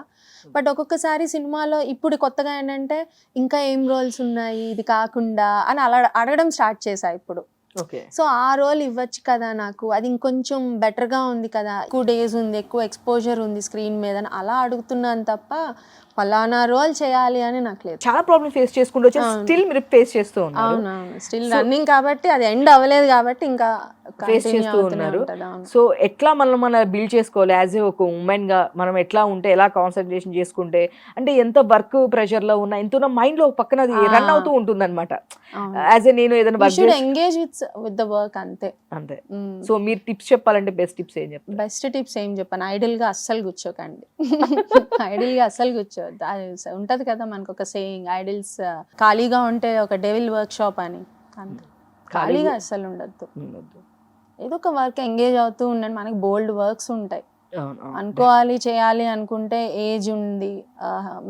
బట్ ఒక్కొక్కసారి సినిమాలో ఇప్పుడు కొత్తగా ఏంటంటే ఇంకా ఏం రోల్స్ ఉన్నాయి ఇది కాకుండా అని అలా అడగడం స్టార్ట్ చేశా ఇప్పుడు. సో ఆ రోల్ ఇవ్వచ్చు కదా నాకు, అది ఇంకొంచెం బెటర్ గా ఉంది కదా, ఎక్కువ డేస్ ఉంది, ఎక్కువ ఎక్స్పోజర్ ఉంది స్క్రీన్ మీద అని అలా అడుగుతున్నాను తప్ప ఫలానా రోల్ చేయాలి అని నాకు లేదు. చాలా ప్రాబ్లమ్ ఫేస్ చేసుకుంటూ స్టిల్ మీరు ఫేస్ చేస్తూ ఉన్నారు. అవునవును, స్టిల్ రన్నింగ్ కాబట్టి అది ఎండ్ అవ్వలేదు కాబట్టి ఇంకా ఫేస్ చేస్తూ ఉన్నారు. సో ఎట్లా మనం బిల్డ్ చేసుకోవాలి యాజ్ ఏ ఒక ఉమెన్ గా, మనం ఎట్లా ఉంటే, ఎలా కాన్సన్ట్రేషన్ చేసుకుంటే, అంటే ఎంత వర్క్ ప్రెషర్ లో ఉన్నా ఎంత మైండ్ లో పక్కన అది రన్ అవుతూ ఉంటుంది అనమాట. యాజ్ ఏ నేను ఏదైనా ఎంగేజ్ విత్ ద వర్క్ అంతే. సో మీరు టిప్స్ చెప్పాలంటే బెస్ట్ టిప్స్ ఏం చెప్తారు? బెస్ట్ టిప్స్ ఏం చెప్పాను, ఐడిల్ గా అస్సలు కూర్చోకండి. ఐడిల్ గా అస్సలు కూర్చోవద్దు. ఉంటది కదా మనకు ఒక సేయింగ్, ఐడిల్స్ ఖాళీగా ఉంటే ఒక డెవిల్ వర్క్ షాప్ అని. అంతే, ఖాళీగా అస్సలు ఉండద్దు, ఏదో ఒక వర్క్ ఎంగేజ్ అవుతూ ఉండండి. మనకి బోల్డ్ వర్క్స్ ఉంటాయి, అనుకోవాలి చేయాలి అనుకుంటే, ఏజ్ ఉంది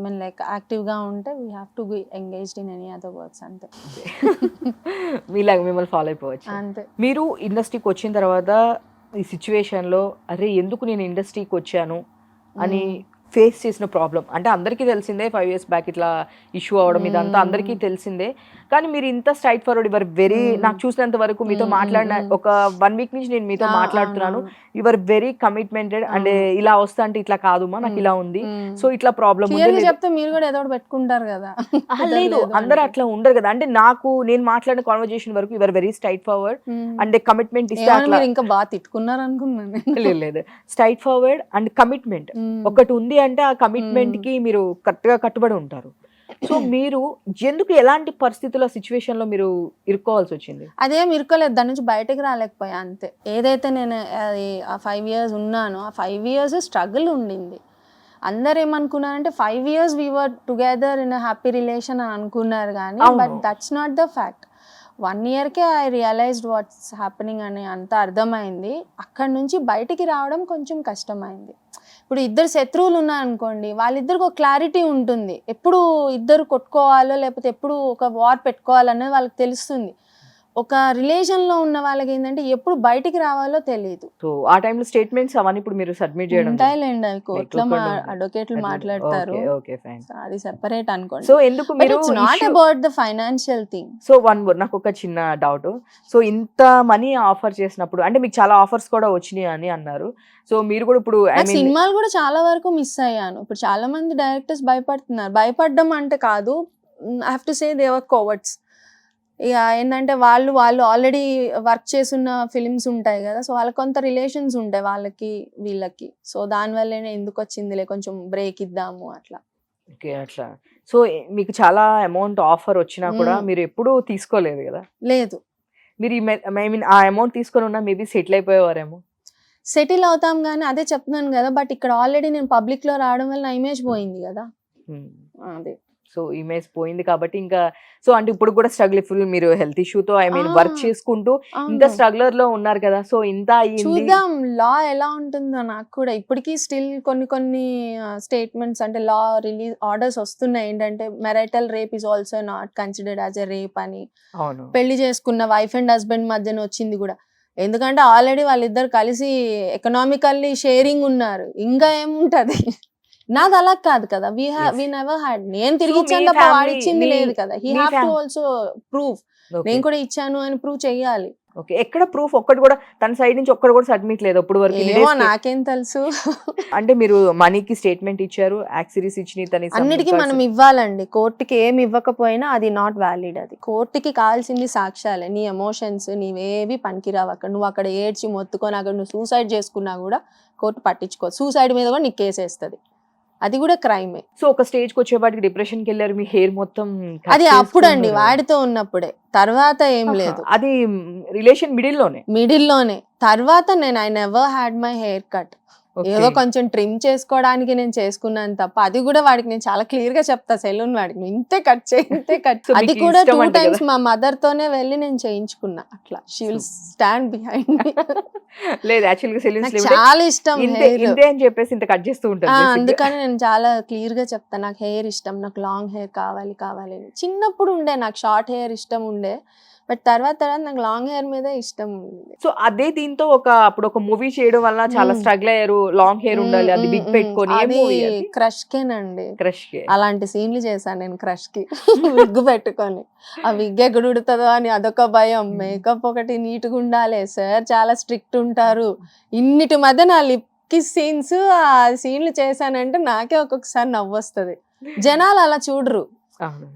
మీన్ లైక్ యాక్టివ్ గా ఉంటే we have to be engaged in any other works. అంతే, మీలాగా మిమ్మల్ని ఫాలో అయిపోవచ్చు అంతే. మీరు ఇండస్ట్రీకి వచ్చిన తర్వాత ఈ సిచ్యువేషన్ లో అరే ఎందుకు నేను ఇండస్ట్రీకి వచ్చాను అని ఫేస్ చేసిన ప్రాబ్లం, అంటే అందరికీ తెలిసిందే 5 years బ్యాక్ ఇట్లా ఇష్యూ అవడం ఇదంతా అందరికీ తెలిసిందే. కానీ మీరు ఇంత స్ట్రైట్ ఫార్వర్డ్, యువర్ వెరీ, నాకు చూసినంత వరకు మీతో మాట్లాడిన ఒక 1 వీక్ నుంచి నేను మీతో మాట్లాడుతున్నాను, యువర్ వెరీ కమిట్మెంటెడ్. అండ్ ఇలా వస్తా అంటే ఇట్లా కాదుమా, నాకు ఇలా ఉంది, సో ఇట్లా ప్రాబ్లం ఉంది చెప్తే మీరు కూడా ఏదో ఒకటి పెట్టుకుంటారు కదా. లేదు, అందరూ అట్లా ఉండరు కదా. అంటే నేను మాట్లాడిన కాన్వర్జేషన్ వరకు your very straight forward and commitment ఇస్తే అట్లా ఇంకా బాగా తిట్టుకున్నారు అనుకున్నాను. లేదు, స్ట్రైట్ ఫార్వర్డ్ అండ్ కమిట్మెంట్ ఒకటి ఉంది అంటే ఆ కమిట్మెంట్ కి మీరు కరెక్ట్ గా కట్టుబడి ఉంటారు. సో మీరు ఎందుకు ఎలాంటి పరిస్థితుల్లో సిచ్యువేషన్ లో మీరు ఇరుక్కోవాల్సి వచ్చింది? అదేం ఇరుకోలేదు, దాని నుంచి బయటకు రాలేకపోయా అంతే. ఏదైతే నేను అది ఆ 5 years ఉన్నానో ఆ 5 years స్ట్రగుల్ ఉండింది. అందరు ఏమనుకున్నారంటే 5 years we were together in happy relation అని అనుకున్నారు కానీ but that's not the fact. 1 yearకే ఐ రియలైజ్డ్ వాట్స్ హ్యాపెనింగ్ అని అంత అర్థమైంది. అక్కడి నుంచి బయటికి రావడం కొంచెం కష్టమైంది. ఇప్పుడు ఇద్దరు శత్రువులు ఉన్నారనుకోండి, వాళ్ళిద్దరికి ఒక క్లారిటీ ఉంటుంది, ఎప్పుడు ఇద్దరు కొట్టుకోవాలో లేకపోతే ఎప్పుడు ఒక వార్ పెట్టుకోవాలనేది వాళ్ళకి తెలుస్తుంది. ఒక రిలేషన్లో ఉన్న వాళ్ళకి ఏంటంటే ఎప్పుడు బయటికి రావాలో తెలియదు. సో ఆ టైంలో స్టేట్మెంట్స్ అవన్నీ ఇప్పుడు మీరు సబ్మిట్ చేయడం ఉంటాయిలేండి, అవి కోర్టులో అడ్వకేట్లు మాట్లాడతారు, అది సెపరేట్ అనుకోండి. సో ఎందుకు మీరు not about the financial thing. So one more, నాకు ఒక చిన్న డౌట్. సో ఇంత మనీ ఆఫర్ చేసినప్పుడు అంటే మీకు చాలా ఆఫర్స్ కూడా వచ్చినాయి అని అన్నారు. సో మీరు కూడా ఇప్పుడు సినిమాలు కూడా చాలా వరకు మిస్ అయ్యాను. ఇప్పుడు చాలా మంది డైరెక్టర్స్ భయపడుతున్నారు. భయపడడం అంటే కాదు, I have to say they are cowards. ఇక ఏంటంటే వాళ్ళు ఆల్రెడీ వర్క్ చేస్తున్న ఫిలిమ్స్ ఉంటాయి కదా, సో వాళ్ళకి కొంత రిలేషన్స్ ఉంటాయి వాళ్ళకి వీళ్ళకి. సో దానివల్లనే ఎందుకు వచ్చిందిలే కొంచెం బ్రేక్ ఇద్దాము అట్లా. ఓకే, అట్లా. సో మీకు చాలా అమౌంట్ ఆఫర్ వచ్చినా కూడా మీరు ఎప్పుడూ తీసుకోలేదు కదా? లేదు. మీరు ఐ మీన్ ఆ అమౌంట్ తీసుకొని ఉన్నా మేబీ సెటిల్ అయిపోయేవారేమో. సెటిల్ అవుతాం కానీ అదే చెప్తున్నాను కదా, బట్ ఇక్కడ ఆల్రెడీ నేను పబ్లిక్ లో రావడం వల్ల నా ఇమేజ్ పోయింది కదా. అదే, సో ఇమేజ్ పోయింది కాబట్టి ఇంకా సో అంటే ఇప్పుడు కూడా స్ట్రగుల్, ఫుల్ మీరు హెల్త్ ఇష్యూతో ఐ మీన్ వర్క్ చేసుకుంటూ ఇంత స్ట్రగులర్ లో ఉన్నారు కదా. సో ఇంత చూద్దాం లా ఎలా ఉంటుందో. నాకు కూడా ఇప్పటికీ స్టిల్ కొన్ని స్టేట్మెంట్స్ అంటే లా రిలీజ్ ఆర్డర్స్ వస్తున్నాయి ఏంటంటే marital rape is also not considered as a rape అని. పెళ్లి చేసుకున్న వైఫ్ అండ్ హస్బెండ్ మధ్యన వచ్చింది కూడా. ఎందుకంటే ఆల్రెడీ వాళ్ళిద్దరు కలిసి ఎకనామికల్లీ షేరింగ్ ఉన్నారు, ఇంకా ఏముంటది. నాది అలా కాదు కదా, వి నెవర్ హ్యాడ్. నేను తిరిగి ఇచ్చాను తప్ప వాడు ఇచ్చింది లేదు కదా. He have to also prove, నేను కూడా ఇచ్చాను అని ప్రూవ్ చెయ్యాలి. ఓకే, ఎక్కడ ప్రూఫ్ ఒక్కటి కూడా తన సైడ్ నుంచి ఒక్కటి కూడా సబ్మిట్ లేదు ఇప్పుడు వరకు? నాకేం తెలుసు. అంటే మీరు మనీకి స్టేట్మెంట్ ఇచ్చారు, యాక్సిరీస్ ఇచ్చిన అన్నిటికీ మనం ఇవ్వాలండి. కోర్టుకి ఏమి ఇవ్వకపోయినా అది నాట్ వ్యాలిడ్. అది కోర్టుకి కావాల్సింది సాక్ష్యాలే. నీ ఎమోషన్స్ నీవేవి పనికిరావు. అక్కడ నువ్వు అక్కడ ఏడ్చి మొత్తుకొని అక్కడ నువ్వు సూసైడ్ చేసుకున్నా కూడా కోర్టు పట్టించుకోదు. సూసైడ్ మీద కూడా నీకు కేసు వేస్తుంది, అది కూడా క్రైమే. సో ఒక స్టేజ్ కి వచ్చేపాటికి డిప్రెషన్ కి వెళ్ళారు, మీ హెయిర్ మొత్తం. అది అప్పుడు అండి, వాడితో ఉన్నప్పుడే. తర్వాత ఏం లేదు, అది రిలేషన్ మిడిల్ లోనే. తర్వాత నేను I never had my hair cut. ఏదో కొంచెం ట్రిమ్ చేసుకోవడానికి నేను చేసుకున్నాను తప్ప, అది కూడా వాడికి నేను చాలా క్లియర్ గా చెప్తా, సెలూన్ వాడికి ఇంతే కట్ చేయి, ఇంతే కట్. అది కూడా 2 times మా మదర్ తోనే వెళ్ళి నేను చేయించుకున్నా. అట్లా she will stand behind me. లేదు, యాక్చువల్ గా సెలూన్స్ చాలా ఇష్టం ఇంతే అని చెప్పేసి ఇంత కట్ చేస్తూ ఉంటాను. అందుకని నేను చాలా క్లియర్ గా చెప్తా, నాకు హెయిర్ ఇష్టం, నాకు లాంగ్ హెయిర్ కావాలి. చిన్నప్పుడు ఉండే నాకు షార్ట్ హెయిర్ ఇష్టం ఉండే, బట్ తర్వాత నాకు లాంగ్ హెయిర్ మీద ఇష్టం ఉంది. సో అదే దీంతో అప్పుడు ఒక మూవీ చేయడం వల్ల చాలా స్ట్రగుల్ అయ్యారు, లాంగ్ హెయిర్ ఉండాలి, అది బిగ్ పెట్టుకొని. క్రష్ కేనండి, క్రష్ కే అలాంటి సీన్లు చేశాను నేను. క్రష్ కి విగ్ పెట్టుకొని, ఆ విగ్ ఎక్కడ ఉడుతుందో అని అదొక భయం. మేకప్ ఒకటి నీట్ గా ఉండాలి, సార్ చాలా స్ట్రిక్ట్ ఉంటారు. ఇన్నిటి మధ్య నా లిప్ కిస్ సీన్స్, ఆ సీన్లు చేశానంటే నాకే ఒక్కొక్కసారి నవ్వు వస్తుంది. జనాలు అలా చూడరు,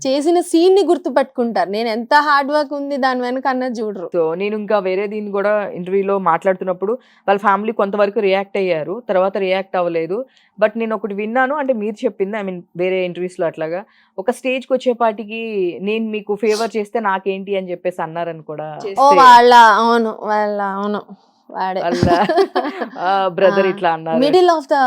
చేసిన సీన్ ని గుర్తు పెట్టుకుంటారు. నేను ఎంత హార్డ్ వర్క్ ఉంది దాని వెనక అన్నది చూడరు. సో నేను ఇంకా వేరే దీన్ని కూడా ఇంటర్వ్యూలో మాట్లాడుతున్నప్పుడు వాళ్ళ ఫ్యామిలీ కొంతవరకు రియాక్ట్ అయ్యారు, తర్వాత రియాక్ట్ అవ్వలేదు. బట్ నేను ఒకటి విన్నాను, అంటే మీరు చెప్పింది, ఐ మీన్ వేరే ఇంటర్వ్యూస్ లో అట్లాగా ఒక స్టేజ్ కి వచ్చేపాటికి నేను మీకు ఫేవర్ చేస్తే నాకేంటి అని చెప్పేసి అన్నారని కూడా. అవును వాడే బ్రదర్ ఇట్లా అన్నారు. మిడిల్ ఆఫ్ ద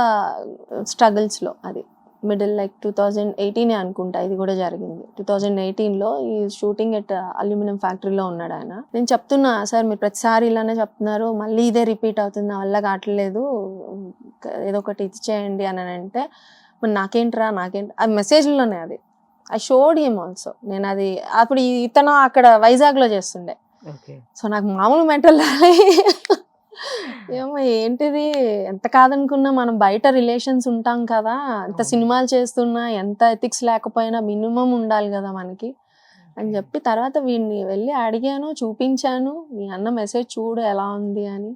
స్ట్రగుల్స్ లో, అది మిడిల్ లైక్ 2018 అనుకుంటా ఇది కూడా జరిగింది. 2018లో ఈ షూటింగ్ ఎట్ అల్యూమినియం ఫ్యాక్టరీలో ఉన్నాడు ఆయన. నేను చెప్తున్నా, సార్ మీరు ప్రతిసారి ఇలానే చెప్తున్నారు, మళ్ళీ ఇదే రిపీట్ అవుతుంది, నా వల్ల కావట్లేదు, ఏదో ఒకటి ఇది చేయండి అని అంటే, మరి నాకేంట్రా అది మెసేజ్లోనే. అది ఐ షోడ్ హిమ్ ఆల్సో. నేను అది అప్పుడు ఇతను అక్కడ వైజాగ్లో చేస్తుండే. సో నాకు మామూలు మెంటల్ ఏమో ఏంటిది, ఎంత కాదనుకున్నా మనం బయట రిలేషన్స్ ఉంటాం కదా, ఎంత సినిమాలు చేస్తున్నా, ఎంత ఎథిక్స్ లేకపోయినా మినిమం ఉండాలి కదా మనకి. అని చెప్పి తర్వాత వీడిని వెళ్ళి అడిగాను, చూపించాను, మీ అన్న మెసేజ్ చూడు ఎలా ఉంది అని.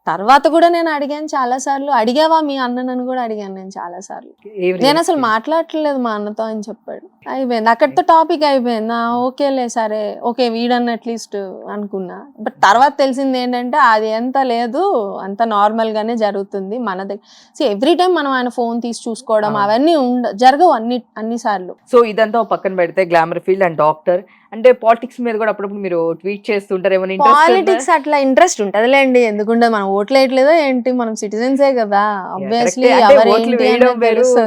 తర్వాత కూడా నేను అడిగాను చాలాసార్లు, అడిగావా మీ అన్ననని కూడా అడిగాను నేను చాలాసార్లు. నేను అసలు మాట్లాడట్లేదు మా అన్నతో అని చెప్పాడు. అయిపోయింది అక్కడితో టాపిక్ అయిపోయింది. ఓకేలే సరే ఓకే వీడన్న అట్లీస్ట్ అనుకున్నా. బట్ తర్వాత తెలిసింది ఏంటంటే అది ఎంత లేదు, అంత నార్మల్ గానే జరుగుతుంది మన దగ్గర. ఎవ్రీ టైం మనం ఆయన ఫోన్ తీసి చూసుకోవడం అవన్నీ జరగవు అన్ని సార్లు. సో ఇదంతా ఒక పక్కన పెడితే గ్లామర్ ఫీల్డ్ అండ్ డాక్టర్ అంటే పాలిటిక్స్ మీద కూడా అప్పుడప్పుడు మీరు ట్వీట్ చేస్తుంటారు. ఏమైనా పాలిటిక్స్ అట్లా ఇంట్రెస్ట్ ఉంటదిలేండి, ఎందుకుంటే మనం ఓట్లు వేయట్లేదో ఏంటి, మనం సిటిజన్సే కదా. ఆబ్వియస్లీ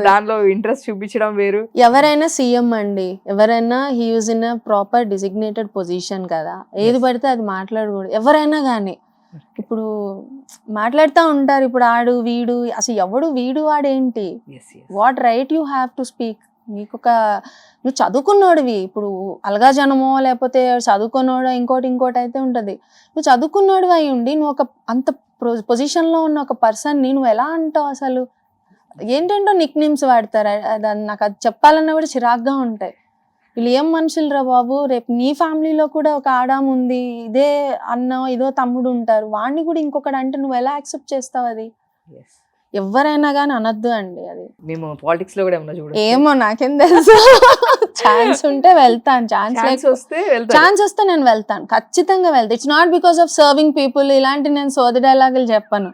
దానిలో ఇంట్రెస్ట్ చూపించడం వేరు. ఎవరైనా సీఎం అండి, ఎవరైనా he use in proper designated position కదా, ఏది పడితే అది మాట్లాడకూడదు ఎవరైనా కానీ. ఇప్పుడు మాట్లాడుతూ ఉంటారు, ఇప్పుడు ఆడు వీడు, అసలు ఎవడు వీడు వాడేంటి, what right you have to speak. నువ్వు చదువుకున్నోడివి, ఇప్పుడు అలగా జనమో లేకపోతే చదువుకున్నోడో ఇంకోటి అయితే ఉంటుంది. నువ్వు చదువుకున్నోడివి అయి ఉండి నువ్వు ఒక అంత పొజిషన్లో ఉన్న ఒక పర్సన్ని నువ్వు ఎలా అంటావు అసలు? ఏంటంటో నిక్ నేమ్స్ వాడతారు, నాకు అది చెప్పాలన్నా కూడా చిరాగ్గా ఉంటాయి. వీళ్ళు ఏం మనుషులు రా బాబు, రేపు నీ ఫ్యామిలీలో కూడా ఒక ఆడాం ఉంది, ఇదే అన్న ఇదో తమ్ముడు ఉంటారు, వాడిని కూడా ఇంకొకటి అంటే నువ్వు ఎలా యాక్సెప్ట్ చేస్తావు? అది ఎవరైనా కానీ అనొద్దు అండి. అది మేము పాలిటిక్స్ లో కూడా ఏమన్నా చూడండి, ఏమో నాకేం తెలుసు. ఛాన్స్ ఉంటే వెళ్తాను, ఛాన్స్ వస్తే నేను వెళ్తాను, ఖచ్చితంగా వెళ్తాను. It's not because of serving people, ఇలాంటి నేను సోది డైలాగులు చెప్పను.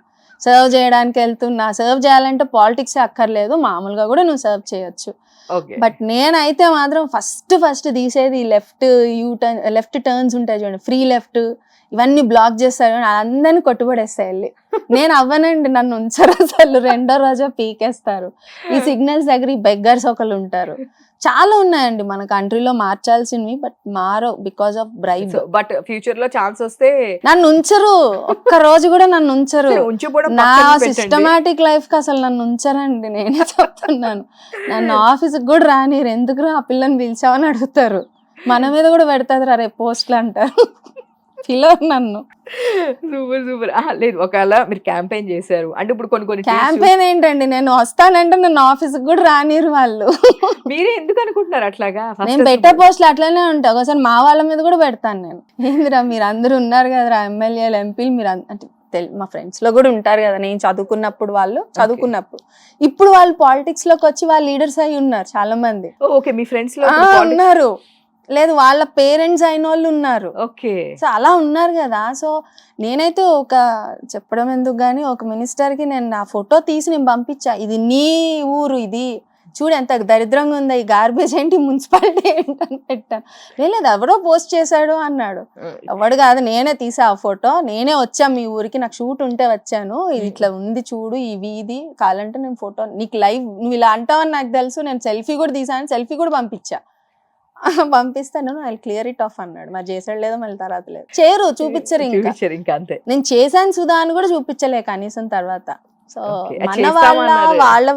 సర్వ్ చేయడానికి వెళ్తున్నా, సర్వ్ చేయాలంటే పాలిటిక్స్ అక్కర్లేదు, మామూలుగా కూడా నువ్వు సర్వ్ చేయొచ్చు. బట్ నేనైతే మాత్రం ఫస్ట్ తీసేది లెఫ్ట్ టర్న్స్ ఉంటాయి చూడండి, ఫ్రీ లెఫ్ట్, ఇవన్నీ బ్లాక్ చేస్తారు, అందరినీ కొట్టుబడేస్తాయి వెళ్ళి. నేను అవ్వనండి, నన్ను ఉంచరు అసలు, రెండో రోజు పీకేస్తారు. ఈ సిగ్నల్స్ దగ్గర ఈ బెగ్గర్స్ ఒకళ్ళు ఉంటారు, చాలా ఉన్నాయండి మన కంట్రీలో మార్చాల్సినవి, బట్ మారో because of bribe. But future లో ఛాన్స్ వస్తే నన్ను ఉంచరు, ఒక్క రోజు కూడా నన్ను ఉంచరు. నా సిస్టమాటిక్ లైఫ్ కి అసలు నన్ను ఉంచరండి, నేనే చెప్తున్నాను. నన్ను ఆఫీస్కి కూడా రానిరు, ఎందుకు ఆ పిల్లని పిలిచావని అడుగుతారు, మన మీద కూడా పెడతారు రా రేపు పోస్ట్లు అంటారు. పిలవరు నన్ను. సూపర్. లేదు ఒకవేళ మీరు క్యాంపెయిన్ చేశారు అంటే ఇప్పుడు కొన్ని క్యాంపెయిన్ ఏంటండి, నేను వస్తానంటే నన్ను ఆఫీస్కి కూడా రానిరు వాళ్ళు. మీరే ఎందుకు అనుకుంటున్నారు అట్లాగా? నేను పెట్టే పోస్టులు అట్లనే ఉంటాయి, ఒకసారి మా వాళ్ళ మీద కూడా పెడతాను నేను. ఏందిరా మీరు అందరూ ఉన్నారు కదరా ఎమ్మెల్యేలు ఎంపీలు, మీరు అంటే మా ఫ్రెండ్స్ లో కూడా ఉంటారు కదా, నేను చదువుకున్నప్పుడు ఇప్పుడు వాళ్ళు పాలిటిక్స్ లోకి వచ్చి వాళ్ళు లీడర్స్ అయి ఉన్నారు చాలా మంది. ఓకే, మీ ఫ్రెండ్స్ లో ఉన్నారు, లేదు వాళ్ళ పేరెంట్స్ అయిన వాళ్ళు ఉన్నారు. ఓకే, సో అలా ఉన్నారు కదా. సో నేనైతే ఒక చెప్పడం ఎందుకు కానీ ఒక మినిస్టర్కి నేను నా ఫోటో తీసి నేను పంపించా, ఇది నీ ఊరు, ఇది చూడు ఎంత దరిద్రంగా ఉందా, ఈ గార్బేజ్ ఏంటి, మున్సిపాలిటీ ఏంటని పెట్టాను. లేదు ఎవరో పోస్ట్ చేశాడు అన్నాడు, ఎవడు కాదు నేనే తీసా ఆ ఫోటో, నేనే వచ్చా మీ ఊరికి, నాకు షూట్ ఉంటే వచ్చాను, ఇది ఇట్లా ఉంది చూడు, ఇది కావాలంటే నేను ఫోటో నీకు లైవ్, నువ్వు ఇలా అంటావని నాకు తెలుసు, నేను సెల్ఫీ కూడా తీసాను, సెల్ఫీ కూడా పంపిస్తాను, ఐ క్లియర్ ఇట్ ఆఫ్ అన్నాడు. మరి చేసాడు లేదో మళ్ళీ తర్వాత లేదు, చేయరు, చూపించరు ఇంకా అంతే. నేను చేశాను సుధా అని కూడా చూపించలే కనీసం తర్వాత. సో మన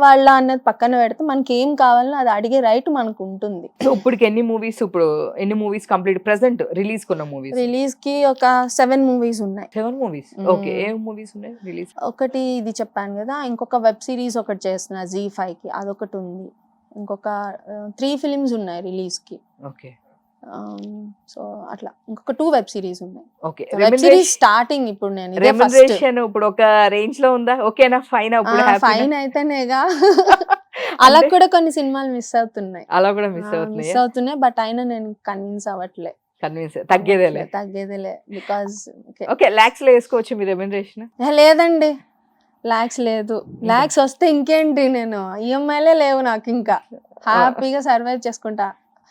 వాళ్ళ అన్నది పక్కన పెడితే మనకి ఏం కావాలో అది అడిగే రైట్ మనకు ఉంటుంది. ఇప్పుడు ఎన్ని మూవీస్ కంప్లీట్ ప్రెసెంట్ రిలీజ్ కి ఒక 7 మూవీస్ ఉన్నాయి. 7 మూవీస్. ఓకే, ఏ మూవీస్ ఉన్నాయి రిలీజ్? ఒకటి ఇది చెప్పాను కదా, ఇంకొక వెబ్ సిరీస్ ఒకటి చేస్తున్నా ZEE5 కి, అదొకటి ఉంది. ఇంకొక 3 ఫిలిమ్స్ ఉన్నాయి రిలీజ్ కి. ఓకే, సో అట్లా ఇంకొక 2 వెబ్ సిరీస్ ఉన్నాయి. ఓకే, వెబ్ సిరీస్ స్టార్టింగ్ ఇప్పుడు నేను రెమ్యునరేషన్ ఇప్పుడు ఒక రేంజ్ లో ఉందా? ఓకేనా, ఫైన్ ఫైన్ అయితేనేగా. అలా కూడా కొన్ని సినిమాలు మిస్ అవుతున్నాయి, బట్ అయినా నేను కన్విన్స్ అవ్వట్లే. తగ్గేదేలే బికాజ్ ఓకే లాక్స్ లో వేసుకోవచ్చు మీ రెమ్యునరేషన్? లేదండి, లాక్స్ లేదు. లాక్స్ వస్తే ఇంకేంటి, నేను ఈఎంఐలే లేవు నాకు, ఇంకా హ్యాపీగా సర్వైవ్ చేసుకుంటా,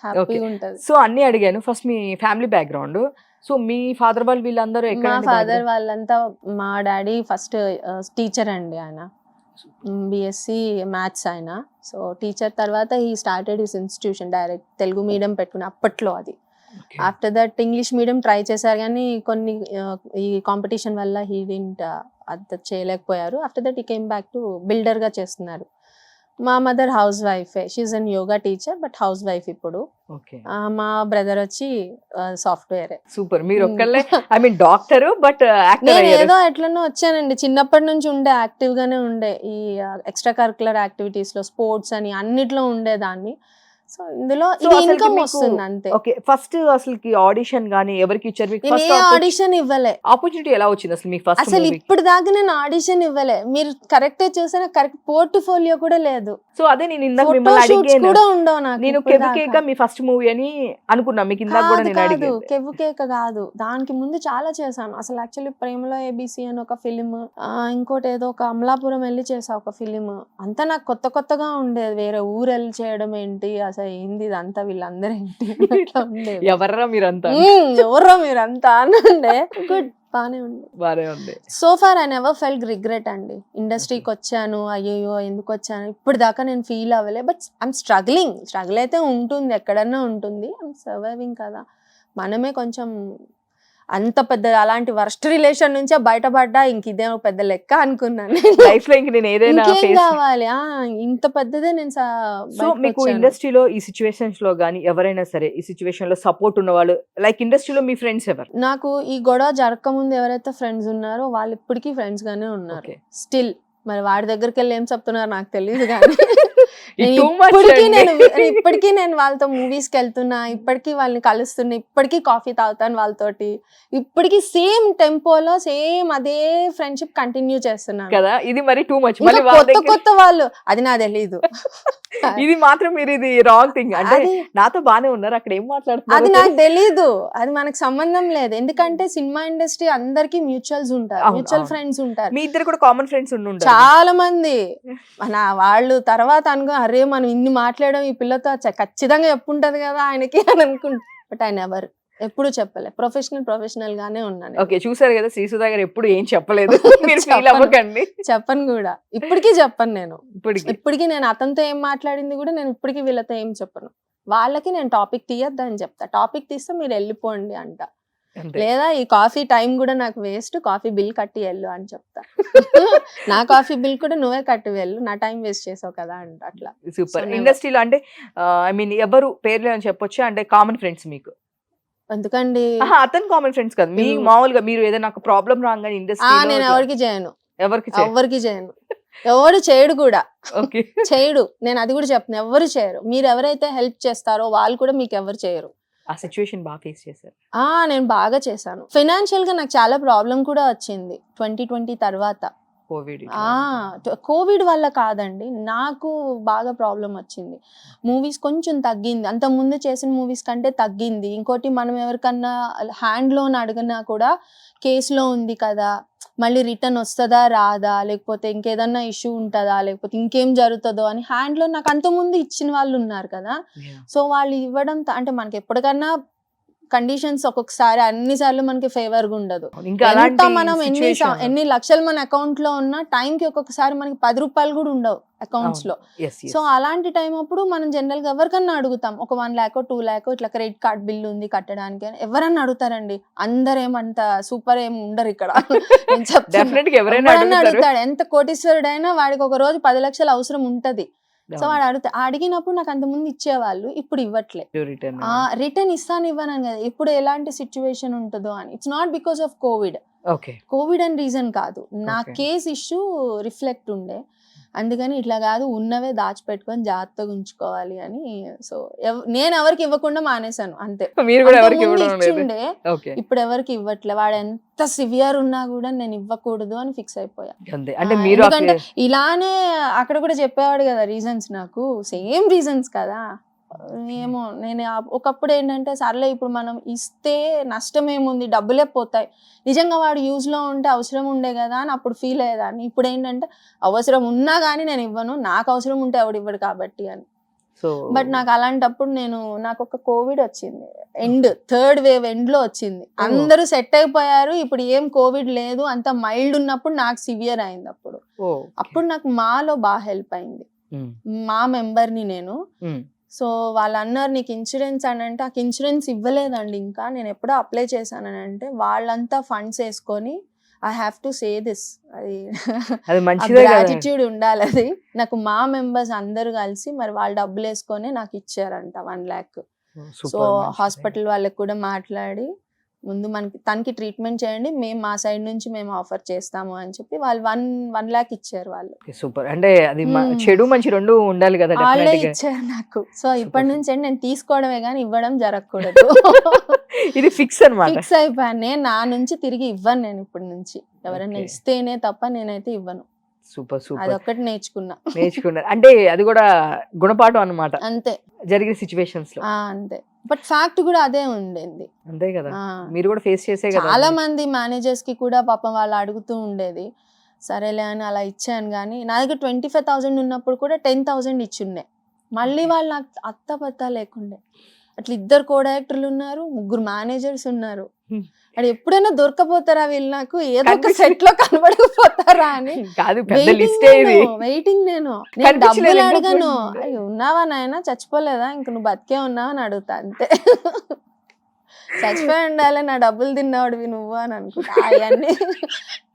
హ్యాపీగా ఉంటది. సో అన్ని అడిగాను. ఫస్ట్ మీ ఫ్యామిలీ బ్యాక్గ్రౌండ్. సో మీ ఫాదర్ వాళ్ళు వీళ్ళందరూ ఎక్కడ? మా ఫాదర్ వాళ్ళంతా, మా డాడీ ఫస్ట్ టీచర్ అండి, ఆయన BSc మ్యాథ్స్ ఆయన. సో టీచర్ తర్వాత he started his institution, direct Telugu medium పెట్టుకుని అప్పట్లో అది. After that English medium try చేశారు కానీ కొన్ని ఈ కాంపిటీషన్ వల్ల హీ డింట్ అంత చేయలేకపోయారు. After that he came back to బిల్డర్గా చేస్తున్నారు. మా మదర్ హౌస్ వైఫే, she an yoga teacher but housewife ఇప్పుడు. మా బ్రదర్ వచ్చి సాఫ్ట్వేర్. సూపర్, మీరు ఒక్కళ్ళే ఐ మీన్ డాక్టర్ బట్ నేను ఏదో ఎట్లనో వచ్చానండి, చిన్నప్పటి నుంచి ఉండే యాక్టివ్ గానే ఉండే, ఈ ఎక్స్ట్రా కరికులర్ యాక్టివిటీస్ లో స్పోర్ట్స్ అని అన్నిట్లో ఉండేదాన్ని. సో ఇందులో So, ఇది అసలుకి ఇన్కమ్ మీకు- వస్తుంది అంతే. ఓకే, ఫస్ట్ అసలుకి ఆడిషన్ గానీ ఎవరికి ఇచ్చారు మీకు? నేను ఏ ఆడిషన్ ఇవ్వలే ఆపర్చునిటీ ఎలా వచ్చింది అసలు మీకు ఫస్ట్ అసలు. మూవీ? ఇప్పుడు దాకా నేను ఆడిషన్ ఇవ్వలే. మీరు కరెక్ట్ చూసినా కరెక్ట్ పోర్ట్ఫోలియో కూడా లేదు, సో అదే నేను ఇందాక ఫోటో మిమ్మల్ని షూట్స్ అడిగాను. కూడా ఉండవు నాకు. నేను ఇప్పుడు దాకా. కెబుకేక మీ ఫస్ట్ మూవీ అని అనుకున్నా, మీకు ఇందాక కూడా కాదు నేను కాదు, అడిగాను. కెవ్వుకేక కాదు. దానికి ముందు చాలా చేశాను. అసలు యాక్చువల్లీ ప్రేమలో ఏబిసి అని ఒక ఫిలిం, ఇంకోటి ఏదో ఒక అమలాపురం వెళ్ళి చేసా ఒక ఫిలిం. అంతా నాకు కొత్తగా ఉండేది. వేరే ఊరు వెళ్ళి చేయడం ఏంటి, అసలు ఏంది ఇదంతా, వీళ్ళందరూ ఏంటి అట్లా ఉండేది. ఎవర్రా మీరంతా? ఎవరో మీరంతా అని ఉండే. గుడ్, బానే ఉంది. బానే ఉంది. So far I never felt regret అండి. ఇండస్ట్రీకి వచ్చాను, అయ్యో ఎందుకు వచ్చాను, ఇప్పుడు దాకా నేను ఫీల్ అవ్వలే. బట్ ఐఎమ్ స్ట్రగుల్ అయితే ఉంటుంది, ఎక్కడన్నా ఉంటుంది. ఐఎమ్ సర్వైవింగ్ కదా. మనమే కొంచెం అంత పెద్ద అలాంటి వర్స్ట్ రిలేషన్ నుంచే బయటపడ్డా ఇంక ఇదే పెద్ద లెక్క అనుకున్నాను. లైఫ్ లో ఇంక నేను ఏదైనా ఇంకేం face- కావాలి, ఇంత పెద్దదే నేను సో మీకు ఇండస్ట్రీలో ఈ సిచ్యువేషన్స్ లో గానీ ఎవరైనా సరే ఈ సిచ్యువేషన్ లో సపోర్ట్ ఉన్న వాళ్ళు, లైక్ ఇండస్ట్రీలో మీ ఫ్రెండ్స్ ఎవరు? నాకు ఈ గొడవ జరగక ముందు ఎవరైతే ఫ్రెండ్స్ ఉన్నారో వాళ్ళు ఇప్పటికీ ఫ్రెండ్స్ గానే ఉన్నారు ఓకే, స్టిల్. మరి వాడి దగ్గరికి వెళ్ళి ఏం చెప్తున్నారు నాకు తెలియదు కానీ too much అండి. ఇప్పటికీ నేను వాళ్ళతో మూవీస్ కి వెళ్తున్నా, ఇప్పటికీ వాళ్ళని కలుస్తున్నా, ఇప్పటికీ కాఫీ తాగుతాను వాళ్ళతోటి, ఇప్పటికీ సేమ్ టెంపోలో సేమ్ అదే ఫ్రెండ్షిప్ కంటిన్యూ చేస్తున్నాను కదా. ఇది మరి టూ మచ్. ఇంకా మళ్ళీ వాళ్ళ దగ్గర కొత్త వాళ్ళు అది నాకు తెలీదు. ఇది మాత్రం మీరు ఇది రాంగ్ థింగ్. అంటే అది నాతో బానే ఉన్నారు, అక్కడ ఏం అది మాట్లాడుతున్నారు? నాకు తెలీదు, అది మనకు సంబంధం లేదు. ఎందుకంటే సినిమా ఇండస్ట్రీ అందరికి మ్యూచువల్స్ ఉంటారు, అవును, మ్యూచువల్ అవును. ఫ్రెండ్స్ ఉంటారు. మీ ఇద్దరు కూడా కామన్ ఫ్రెండ్స్ ఉండి చాలా మంది మన వాళ్ళు తర్వాత అనుకో, అరే మనం ఇన్ని మాట్లాడడం ఈ పిల్లతో ఖచ్చితంగా చెప్పుంటది కదా ఆయనకి అని అనుకుంటా. బట్ ఆయన ఎవరు ఎప్పుడు చెప్పలే. ప్రొఫెషనల్ గానే ఉన్నాను. ఓకే, చూసారు కదా శ్రీసుధా గారు ఎప్పుడు ఏం చెప్పలేదు. మీరు ఫీల్ చెప్పను. అవ్వకండి. చెప్పను కూడా, ఇప్పటికీ చెప్పను నేను. ఇప్పటికి ఇప్పటికీ నేను అతనితో ఏం మాట్లాడింది కూడా నేను ఇప్పటికీ వీళ్ళతో ఏం చెప్పను. వాళ్ళకి నేను టాపిక్ తీయొద్దని చెప్తా. టాపిక్ తీస్తే మీరు వెళ్ళిపోండి అంట. అంతే. లేదా ఈ కాఫీ టైం కూడా నాకు వేస్ట్, కాఫీ బిల్ కట్టి వెళ్ళు అని చెప్తా. నా కాఫీ బిల్ కూడా నువ్వే కట్టి వెళ్ళు, నా టైం వేస్ట్ చేసావు కదా అంట. అట్లా సూపర్. So, never. ఇండస్ట్రీలో అంటే ఐ మీన్ ఎవరు పేర్లు అని చెప్పొచ్చు, అంటే కామన్ ఫ్రెండ్స్ మీకు? ఎందుకండి అతను కామన్ ఫ్రెండ్స్ కాదు, మీ ఎవరు? మామూలుగా మీరు ఏదైనా నాకు ప్రాబ్లం రాగానే నేను ఇండస్ట్రీ ఎవరికి చేయను, ఎవరికి ఎవరికి చేయను, ఎవరు చేయడు కూడా, ఓకే, చేయడు. నేను అది కూడా చెప్తాను, ఎవరు చేయరు. మీరు ఎవరైతే హెల్ప్ చేస్తారో వాళ్ళు కూడా మీకు ఎవరు చేయరు. ఆ సిచ్యువేషన్ బాగా ఫేస్ చేశారు? నేను బాగా చేశాను. ఫైనాన్షియల్ గా నాకు చాలా ప్రాబ్లం కూడా వచ్చింది 2020 తర్వాత. కోవిడ్ కోవిడ్ వల్ల కాదండి, నాకు బాగా ప్రాబ్లం వచ్చింది. మూవీస్ కొంచెం తగ్గింది, అంత ముందు చేసిన మూవీస్ కంటే తగ్గింది. ఇంకోటి మనం ఎవరికన్నా హ్యాండ్ లోన్ అడిగినా కూడా కేసులో ఉంది కదా, మళ్ళీ రిటర్న్ వస్తుందా రాదా, లేకపోతే ఇంకేదన్నా ఇష్యూ ఉంటుందా, లేకపోతే ఇంకేం జరుగుతుందో అని హ్యాండ్ లోన్ నాకు అంత ముందు ఇచ్చిన వాళ్ళు ఉన్నారు కదా. సో వాళ్ళు ఇవ్వడం అంటే మనకి ఎప్పటికన్నా కండిషన్స్ ఒక్కొక్కసారి అన్నిసార్లు మనకి ఫేవర్ గా ఉండదు. ఇంకా ఎంత అలాంటి మనం situation లో. ఎన్ని లక్షలు మన అకౌంట్ లో ఉన్నా టైం కి ఒక్కొక్కసారి మనకి 10 రూపాయలు కూడా ఉండవు అకౌంట్స్ లో. Yes, yes. సో అలాంటి టైం అప్పుడు మనం జనరల్ గా ఎవరికన్నా అడుగుతాం, ఒక 1 lakh 2 lakh ఇట్లా క్రెడిట్ కార్డ్ బిల్ ఉంది కట్టడానికి అని ఎవరన్నా అడుగుతారండి. అందరు ఏమంత సూపర్ ఏమి ఉండరు ఇక్కడ. నేను చెప్తున్నా. Definitely గా ఎవరైనా ఎవరన్నా అడుగుతారు. అడుగుతాడు, ఎంత కోటీశ్వరుడైనా వాడికి ఒక రోజు 10 లక్షలు అవసరం ఉంటది. సో అవును. వాడు అడిగినప్పుడు నాకు అంత ముందు ఇచ్చేవాళ్ళు, ఇప్పుడు ఇవ్వట్లే. Return. రిటర్న్ ఇస్తాను ఇవ్వను కదా, ఎప్పుడు ఎలాంటి సిచ్యువేషన్ ఉంటుందో అని. It's not because of Okay. Covid అని రీజన్ కాదు, నా Okay. కేస్ ఇష్యూ రిఫ్లెక్ట్ ఉండే. అందుకని ఇట్లా కాదు, ఉన్నవే దాచిపెట్టుకొని జాగ్రత్తగా ఉంచుకోవాలి అని. సో నేను ఎవరికి ఇవ్వకుండా మానేశాను అంతే. మీరు కూడా అంతకు ఎవరికి ముందు ఇవ్వడం లేదు? ఇచ్చుండే, ఓకే, ఇప్పుడు ఎవరికి ఇవ్వట్లే. వాడు ఎంత సివియర్ ఉన్నా కూడా నేను ఇవ్వకూడదు అని ఫిక్స్ అయిపోయా. అంతే. అంటే మీరు ఎందుకంటే ఇలానే అక్కడ కూడా చెప్పేవాడు కదా రీజన్స్, నాకు సేమ్ రీజన్స్ కదా. ఏమో నేను ఒకప్పుడు ఏంటంటే సర్లే ఇప్పుడు మనం ఇస్తే నష్టం ఏముంది, డబ్బులే పోతాయి, నిజంగా వాడు యూజ్ లో ఉంటే అవసరం ఉండే కదా అని అప్పుడు ఫీల్ అయ్యేదాన్ని. ఇప్పుడు ఏంటంటే అవసరం ఉన్నా కానీ నేను ఇవ్వను, నాకు అవసరం ఉంటే ఎవడు ఇవ్వడు కాబట్టి అని. సో బట్ నాకు అలాంటప్పుడు నాకు ఒక కోవిడ్ వచ్చింది, థర్డ్ వేవ్ ఎండ్ లో వచ్చింది. అందరూ సెట్ అయిపోయారు, ఇప్పుడు ఏం కోవిడ్ లేదు, అంత మైల్డ్ ఉన్నప్పుడు నాకు సివియర్ అయింది. అప్పుడు నాకు మాలో బాగా హెల్ప్ అయింది. మా మెంబర్ని నేను. సో వాళ్ళు అన్నారు నీకు ఇన్సూరెన్స్ అని అంటే, నాకు ఇన్సూరెన్స్ ఇవ్వలేదండి ఇంకా, నేను ఎప్పుడో అప్లై చేశానని అంటే వాళ్ళంతా ఫండ్స్ వేసుకొని, I have to say this, అది మంచిదే కదా. గ్రాటిట్యూడ్ ఉండాలి అది. నాకు మా మెంబర్స్ అందరూ కలిసి మరి వాళ్ళు డబ్బులు వేసుకొని నాకు ఇచ్చారంట 1 lakh. సో హాస్పిటల్ వాళ్ళకి కూడా మాట్లాడి ముందు తనకి ట్రీట్మెంట్ చేయండి, మేము మా సైడ్ నుంచి మేము ఆఫర్ చేస్తాము అని చెప్పి వాళ్ళు 1 lakh ఇచ్చారు వాళ్ళు. సూపర్. అంటే అది చెడు మంచి రెండు ఉండాలి కదా వాళ్ళే definitely గా. ఇచ్చారు నాకు. సో ఇప్పటి నుంచి అంటే నేను తీసుకోవడమే కానీ ఇవ్వడం జరగకూడదు. ఇది ఫిక్స్ అన్నమాట. ఫిక్స్ అయిపోయాను. నేను నా నుంచి తిరిగి ఇవ్వను నేను ఇప్పటి నుంచి. ఎవరైనా Okay. ఇస్తేనే తప్ప నేనైతే ఇవ్వను. సూపర్ సూపర్ అదొక్కటి నేర్చుకున్నారు. అంటే అది కూడా గుణపాఠం అన్నమాట అంతే. జరిగిన సిచ్యువేషన్స్ లో. అంతే. బట్ ఫ్యాక్ట్ కూడా అదే ఉండేది. అంతే కదా, మీరు కూడా ఫేస్ చేసే కదా. చాలా మంది మేనేజర్స్ కి కూడా పాపం వాళ్ళు అడుగుతూ ఉండేది. సరేలే అని అలా ఇచ్చాను కానీ నా దగ్గర 25,000 ఉన్నప్పుడు కూడా 10,000 ఇచ్చిండే. మళ్ళీ వాళ్ళు నాకు అత్తపత్తా లేకుండే. అట్లా 2 కో-డైరెక్టర్లు ఉన్నారు, 3 మేనేజర్స్ ఉన్నారు. అది ఎప్పుడైనా దొరకపోతారా వీళ్ళు నాకు, ఏదో ఒక సెట్ లో కనబడకపోతారా అని కాదు, పెద్ద లిస్టే ఇది. వెయిటింగ్. నేను కనిపించలేదు డబ్బులు ఇంకా అడగను. పోయింది. అయ్యి ఉన్నావా నాయన, చచ్చిపోలేదా, ఇంక నువ్వు బతికే ఉన్నావా అని అడుగుతా అంతే. చచ్చిపోయి ఉండాలి, నా డబ్బులు తిన్నావాడివి నువ్వు అని అనుకుంటా. అవన్నీ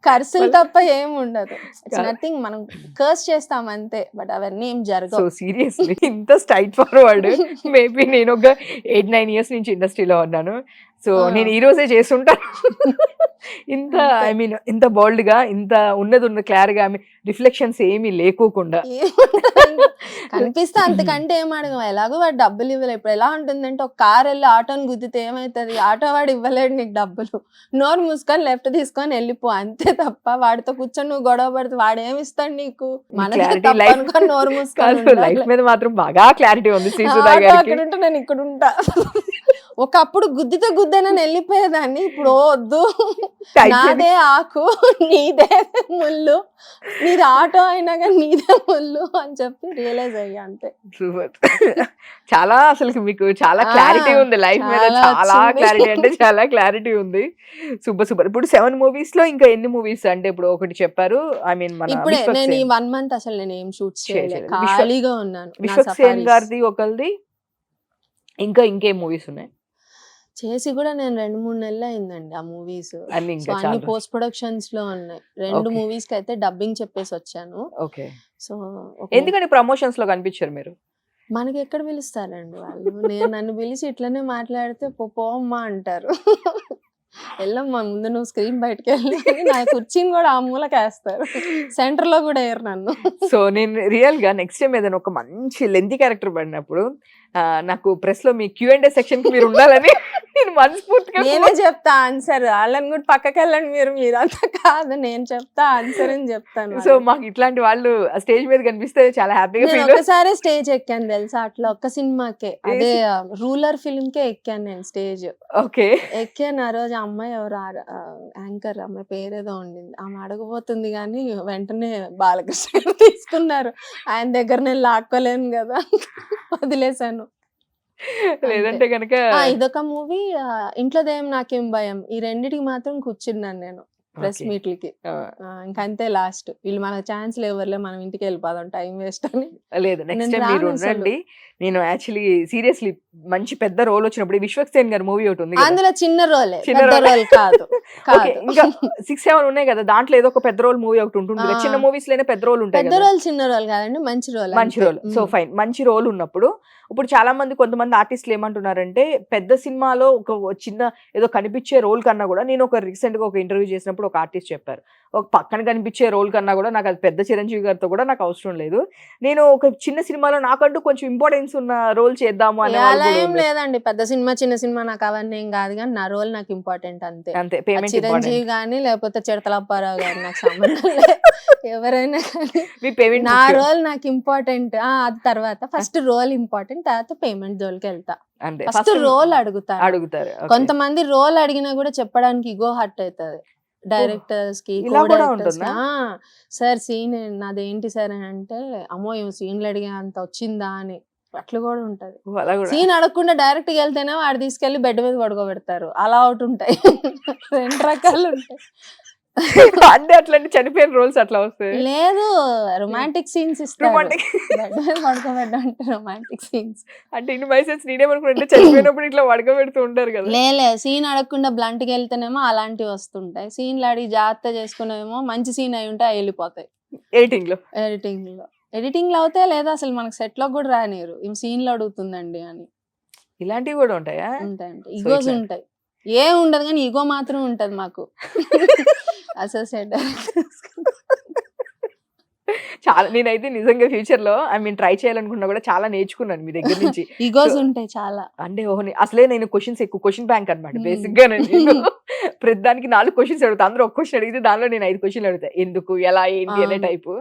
ఖర్చులు తప్ప ఏం ఉండదు. It's nothing. మనం కర్స్ చేస్తాం అంతే, బట్ అవన్నీ ఏం జరగవు. సో సీరియస్లీ ఇంత స్ట్రైట్ ఫార్వర్డ్. మేబీ నేను ఒక 8-9 years నుంచి ఇండస్ట్రీలో ఉన్నాను. సో నేను ఈ రోజే చేస్తుంటాను. ఇంత ఐ మీన్ ఇంత బోల్డ్ గా, ఇంత ఉన్నది క్లియర్ గా, రిఫ్లెక్షన్స్ ఏమీ లేకోకుండా కనిపిస్తే అంతకంటే ఏం అడగం. ఎలాగో వాడు డబ్బులు ఇవ్వలేదు. ఇప్పుడు ఎలా ఉంటుందంటే ఒక కార్ వెళ్ళి ఆటోని గుద్దితే ఏమవుతుంది, ఆటో వాడు ఇవ్వలేడు నీకు డబ్బులు, నోరు మూసుకొని లెఫ్ట్ తీసుకొని వెళ్ళిపో అంతే తప్ప వాడితో కూర్చొని నువ్వు గొడవ పడితే వాడు ఏమి ఇస్తాడు నీకు. మనకి నోరు మూసుకొని లైఫ్ మీద మాత్రం బాగా క్లారిటీ ఉంది. అక్కడ ఉంటే నేను ఇక్కడ ఉంటా. ఒకప్పుడు గుద్దితే గుద్దనని వెళ్ళిపోయేదాన్ని, ఇప్పుడు వద్దు, నాదే ఆకు నీదే ముళ్ళు, నీది ఆటో అయినా కానీ నీదే ముళ్ళు అని చెప్పి రియలైజ్ అయ్యా అంతే. సూపర్. చాలా అసలు మీకు చాలా క్లారిటీ ఉంది లైఫ్ మీద, చాలా క్లారిటీ అంటే చాలా క్లారిటీ ఉంది. Super super. ఇప్పుడు 7 movies లో ఇంకా ఎన్ని మూవీస్ అంటే ఇప్పుడు ఒకటి చెప్పారు, ఐ మీన్ మన ఇప్పుడే నేను ఈ 1 month అసలు నేను ఏం షూట్ చేయలేదు, ఖాళీగా ఉన్నాను. విశ్వక్సేన్ గారిది ఒకరిది, ఇంకా ఇంకేం మూవీస్ ఉన్నాయి చేసి కూడా నేను 2-3 నెలలు అయిందండి ఆ మూవీస్. అన్ని అన్ని పోస్ట్ ప్రొడక్షన్స్ లో ఉన్నాయి. 2 మూవీస్ కి అయితే డబ్బింగ్ చెప్పేసి వచ్చాను. ఓకే. సో ఎందుకని ప్రమోషన్స్ లో కనిపించారు మీరు? మనకి ఎక్కడ పిలుస్తారండి వాళ్ళు. నన్ను పిలిచి ఇట్లనే మాట్లాడితే పోమ్మా అంటారు. వెళ్ళమ్మా ముందు నువ్వు స్క్రీన్ బయటకు వెళ్ళి, నా కుర్చీని కూడా ఆ మూలకి వేస్తారు, సెంటర్ లో కూడా వేయరు నన్ను. సో నేను రియల్ గా నెక్స్ట్ టైం ఏదైనా ఒక మంచి లెంతీ క్యారెక్టర్ పడినప్పుడు నాకు ప్రెస్ లో మీ Q&A సెక్షన్ కి మీరు ఉండాలని నేను మనస్ఫూర్తిగా నేనే చెప్తా ఆన్సర్. వాళ్ళని కూడా పక్కకి వెళ్ళండి మీరు అంతా కాదు, నేను చెప్తా ఆన్సర్ అని చెప్తాను. సో మాకు ఇట్లాంటి వాళ్ళు స్టేజ్ మీద కనిపిస్తే చాలా హ్యాపీగా నేను ఫీల్. ఒకసారి స్టేజ్ ఎక్కాను తెలుసా, అట్లా ఒక్క సినిమాకే, అదే రూలర్ ఫిల్మ్ కే ఎక్కాను నేను స్టేజ్. ఓకే. ఎక్కాను. ఆ రోజు అమ్మాయి ఎవరు యాంకర్ అమ్మాయి పేరేదో ఉండింది, ఆమె అడగబోతుంది కానీ వెంటనే బాలకృష్ణ తీసుకున్నారు. ఆయన దగ్గర నేను లాక్కోలేను కదా, వదిలేశాను. లేదంటే కనుక ఇదొక మూవీ, ఇంట్లో దయ్యం నాకేం భయం, ఈ రెండిటికి మాత్రం కూర్చున్నాను నేను ప్రెస్ మీట్లకి. ఇంకంతే లాస్ట్, వీళ్ళు మనకు ఛాన్స్ లేవర్లే, మనం ఇంటికి వెళ్ళిపోదాం, టైం వేస్ట్ అని. లేదు నెక్స్ట్ టైం మీరు ఉండండి. నేను యాక్చువల్లీ సీరియస్లీ మంచి పెద్ద రోల్ వచ్చినప్పుడు విశ్వక్సేన్ గారి మూవీ ఒకటి ఉంది, అందులో చిన్న రోల్ కాదు ఇంకా 6-7 ఉన్నాయి కదా, దాంట్లో ఏదో ఒక పెద్ద రోల్ మూవీ ఒకటి ఉంటుంది. చిన్న మూవీస్ లోనే పెద్ద రోల్ ఉంటాయి. పెద్ద రోల్ చిన్న రోల్ కాదండి, మంచి రోల్. సో ఫైన్, మంచి రోల్ ఉన్నప్పుడు ఇప్పుడు చాలా మంది కొంతమంది ఆర్టిస్టులు ఏమంటున్నారంటే పెద్ద సినిమాలో ఒక చిన్న ఏదో కనిపించే రోల్ కన్నా కూడా, నేను ఒక రీసెంట్ గా ఒక ఇంటర్వ్యూ చేసినప్పుడు ఒక ఆర్టిస్ట్ చెప్పారు, ఒక పక్కన కనిపించే రోల్ కన్నా కూడా నాకు అది పెద్ద చిరంజీవి గారితో కూడా నాకు అవసరం లేదు, నేను ఒక చిన్న సినిమాలో నాకంటూ కొంచెం ఇంపార్టెన్స్ ఉన్న రోల్ చేద్దాము అనే. అలా ఏం లేదండి, పెద్ద సినిమా చిన్న సినిమా నాకు అవన్నీ ఏం కాదు, కానీ నా రోల్ నాకు ఇంపార్టెంట్ అంతే. అంతే. పేమెంట్ చిరంజీవి గానీ లేకపోతే చిడతలప్పారావు గారు నాకు సంబంధం లేదు, ఎవరైనా కానీ నా రోల్ నాకు ఇంపార్టెంట్. అది తర్వాత ఫస్ట్ రోల్ ఇంపార్టెంట్, తర్వాత పేమెంట్ జోలికి వెళ్తా. ఫస్ట్ రోల్ అడుగుతారు. కొంతమంది రోల్ అడిగినా కూడా చెప్పడానికి ఇగో హర్ట్ అవుతుంది డైరెక్టర్స్ కి, సార్ సీన్ నాదేంటి సార్ అని అంటే, అమ్మో ఏమో సీన్లు అడిగే అంత వచ్చిందా అని, అట్లా కూడా ఉంటది. సీన్ అడగకుండా డైరెక్ట్ గా వెళ్తేనే వాడు తీసుకెళ్లి బెడ్ మీద పడుకోబెడతారు, అలా ఒకటి ఉంటాయి. 2 రకాలు ఉంటాయి. అంటే అట్లాంటి చనిపోయిన రోల్స్ అట్లా వస్తాయి. లేదు, రొమాంటిక్ సీన్స్ ఇస్తారు, బెడ్ మీద పడుకోబెట్టంటే రొమాంటిక్ సీన్స్. అంటే ఇన్ని మైసెన్స్ నేనేమనుకుంటే చనిపోయినప్పుడు ఇట్లా పడుకోబెడుతూ ఉంటారు కదా. లే సీన్ అడగకుండా బ్లంట్ కి వెళ్తేనేమో అలాంటివి వస్తుంటాయి, సీన్లు అడిగి జాగ్రత్త చేసుకునేమో మంచి సీన్ అయి ఉంటే వెళ్ళిపోతాయి. ఎడిటింగ్ లో అవుతాయి, లేదా అసలు మనకు సెట్ లో కూడా రానిరు, ఈ సీన్లు అడుగుతుందండి అని. ఇలాంటివి కూడా ఉంటాయా? ఉంటాయండి, ఈగోస్ ఉంటాయి. ఏం ఉండదు కానీ ఈగో మాత్రం ఉంటది మాకు అసోసియేట్ చాలా నేనైతే నిజంగా ఫ్యూచర్ లో ట్రై చేయాలనుకున్నా కూడా చాలా నేర్చుకున్నాను మీ దగ్గర నుంచి. ఈగోస్ ఉంటాయి చాలా. అంటే అసలే నేను క్వశ్చన్ బ్యాంక్ అనమాట Hmm. బేసిక్ గా. నేను ప్రతి దానికి 4 క్వశ్చన్స్ అడుగుతా. అందరూ ఒక క్వశ్చన్ అడిగితే దానిలో నేను 5 క్వశ్చన్లు అడుగుతా. ఎందుకు, ఎలా, ఏంటి అనే అవును. టైపు.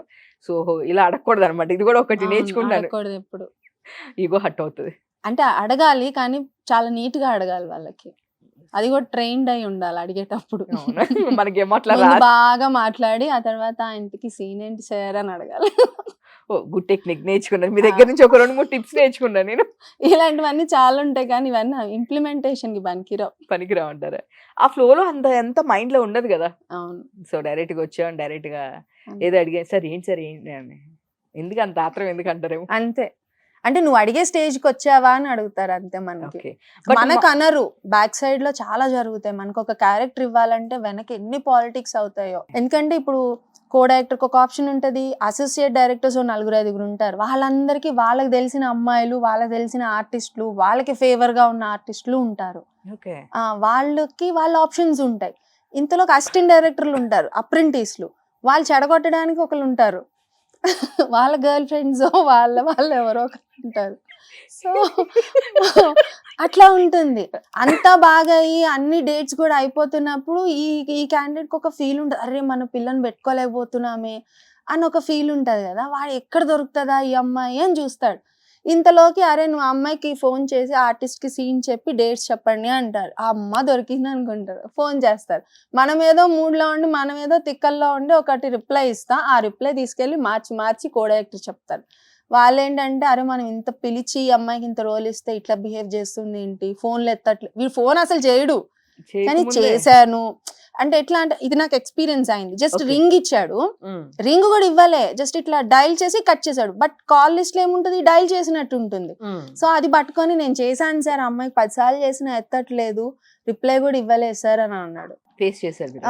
సో ఇలా అడగకూడదు అనమాట. ఇది కూడా ఒకటి అవును, నేర్చుకున్నాను. అడగకూడదు ఎప్పుడు. ఈగో హట్ అవుతుంది. అంటే అడగాలి కానీ చాలా నీట్ గా అడగాలి వాళ్ళకి. అది కూడా ట్రైన్డ్ అయి ఉండాలి అడిగేటప్పుడు. అవునా? మనకేమో అట్లా ముందు రాదు. బాగా మాట్లాడి ఆ తర్వాత ఇంటికి సీన్ ఏంటి సార్ అని అడగాలి. గుడ్ టెక్నిక్ నేర్చుకున్నాను మీ దగ్గర నుంచి. ఒక 2-3 టిప్స్ నేర్చుకున్నాను నేను. ఇలాంటివన్నీ చాలా ఉంటాయి కానీ ఇవన్నీ ఇంప్లిమెంటేషన్ కి పనికిరావు. పనికిరావు అంటారా? ఆ ఫ్లోలో ఎంత మైండ్ లో ఉండదు కదా. అవును. సో డైరెక్ట్ గా వచ్చాం, డైరెక్ట్ గా అవును. ఏదో అడిగా, సార్ ఏంటి అని. ఎందుకు అంత ఆత్రం ఎందుకు అంటారేమో. అంతే. అంటే నువ్వు అడిగే స్టేజ్ కి వచ్చావా అని అడుగుతారు అంతే మనకి. ఓకే. మనకు అనరు. బ్యాక్ సైడ్ లో చాలా జరుగుతాయి. మనకు ఒక క్యారెక్టర్ ఇవ్వాలంటే వెనక ఎన్ని పాలిటిక్స్ అవుతాయో. ఎందుకంటే ఇప్పుడు కో డైరెక్టర్ ఒక ఆప్షన్ ఉంటది, అసోసియేట్ డైరెక్టర్స్ 4-5 ఉంటారు. వాళ్ళందరికీ వాళ్ళకి తెలిసిన అమ్మాయిలు, వాళ్ళకి తెలిసిన ఆర్టిస్టులు, వాళ్ళకి ఫేవర్ గా ఉన్న ఆర్టిస్టులు ఉంటారు. ఓకే. వాళ్ళకి వాళ్ళ ఆప్షన్స్ ఉంటాయి. ఇంతలోకి అసిస్టెంట్ డైరెక్టర్లు ఉంటారు, అప్రెంటిస్లు. వాళ్ళు చెడగొట్టడానికి ఒకళ్ళు ఉంటారు. వాళ్ళ గర్ల్ ఫ్రెండ్స్ వాళ్ళు ఎవరో ఒకరు ఉంటారు. సో అట్లా ఉంటుంది. అంతా బాగా అయ్యి అన్ని డేట్స్ కూడా అయిపోతున్నప్పుడు ఈ క్యాండిడేట్కి ఒక ఫీల్ ఉంటుంది, అరే మన పిల్లని పెట్టుకోలేకపోతున్నామే అని ఒక ఫీల్ ఉంటుంది కదా. వాడు ఎక్కడ దొరుకుతుందా ఈ అమ్మాయి అని చూస్తాడు. ఇంతలోకి అరే నువ్వు అమ్మాయికి ఫోన్ చేసి ఆర్టిస్ట్కి సీన్ చెప్పి డేట్స్ చెప్పండి అంటారు. ఆ అమ్మ దొరికింది అనుకుంటారు, ఫోన్ చేస్తారు. మనం ఏదో మూడ్లో ఉండి మనం ఏదో తిక్కల్లో ఉండి ఒకటి రిప్లై ఇస్తాం. ఆ రిప్లై తీసుకెళ్ళి మార్చి కో డైరెక్టర్ చెప్తారు. వాళ్ళు ఏంటంటే అరే మనం ఇంత పిలిచి ఈ అమ్మాయికి ఇంత రోల్ ఇస్తే ఇట్లా బిహేవ్ చేస్తుంది ఏంటి, ఫోన్లు ఎత్తట్లేదు. వీడు ఫోన్ అసలు చేయడు కానీ చేశాను అంటే ఎట్లా అంటే ఇది నాకు ఎక్స్పీరియన్స్ అయింది. జస్ట్ రింగ్ ఇచ్చాడు, రింగ్ కూడా ఇవ్వలే, జస్ట్ ఇట్లా డైల్ చేసి కట్ చేశాడు. బట్ కాల్ లిస్ట్ లో ఏముంటుంది, డైల్ చేసినట్టు ఉంటుంది. సో అది పట్టుకొని నేను చేశాను సార్, అమ్మాయికి 10 సార్లు చేసినా ఎత్తట్లేదు, రిప్లై కూడా ఇవ్వలేదు సార్ అని అన్నాడు. ఫేస్ చేశారు.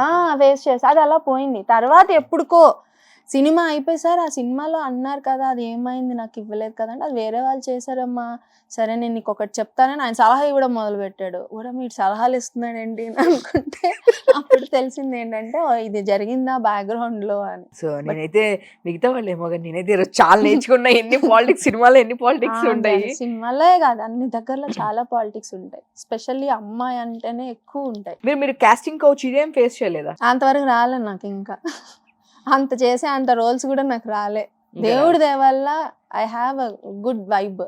వేస్ట్ చేసి అది అలా పోయింది. తర్వాత ఎప్పుడుకో సినిమా అయిపోయి సార్ ఆ సినిమాలో అన్నారు కదా అది ఏమైంది నాకు ఇవ్వలేదు కదా అంటే అది వేరే వాళ్ళు చేశారమ్మా, సరే నేను నీకు ఒకటి చెప్తానని ఆయన సలహా ఇవ్వడం మొదలు పెట్టాడు. కూడా మీరు సలహాలు ఇస్తున్నాడు ఏంటి అని అనుకుంటే అప్పుడు తెలిసింది ఏంటంటే ఇది జరిగిందా బ్యాక్గ్రౌండ్ లో అని. సో నేనైతే మిగతా వాళ్ళు ఏమో కానీ నేనైతే ఈరోజు చాలా నేర్చుకున్నా. ఎన్ని పాలిటిక్స్ సినిమాలో ఎన్ని పాలిటిక్స్ ఉంటాయి. సినిమాలే కాదు అన్ని దగ్గరలో చాలా పాలిటిక్స్ ఉంటాయి. స్పెషల్లీ అమ్మాయి అంటేనే ఎక్కువ ఉంటాయి. మీరు కాస్టింగ్ కౌచ్ ఇదేం ఫేస్ చేయలేదా? అంతవరకు రాలే నాకు. ఇంకా అంత చేసే అంత రోల్స్ కూడా నాకు రాలే. దేవుడి దయ వల్ల I have a good vibe.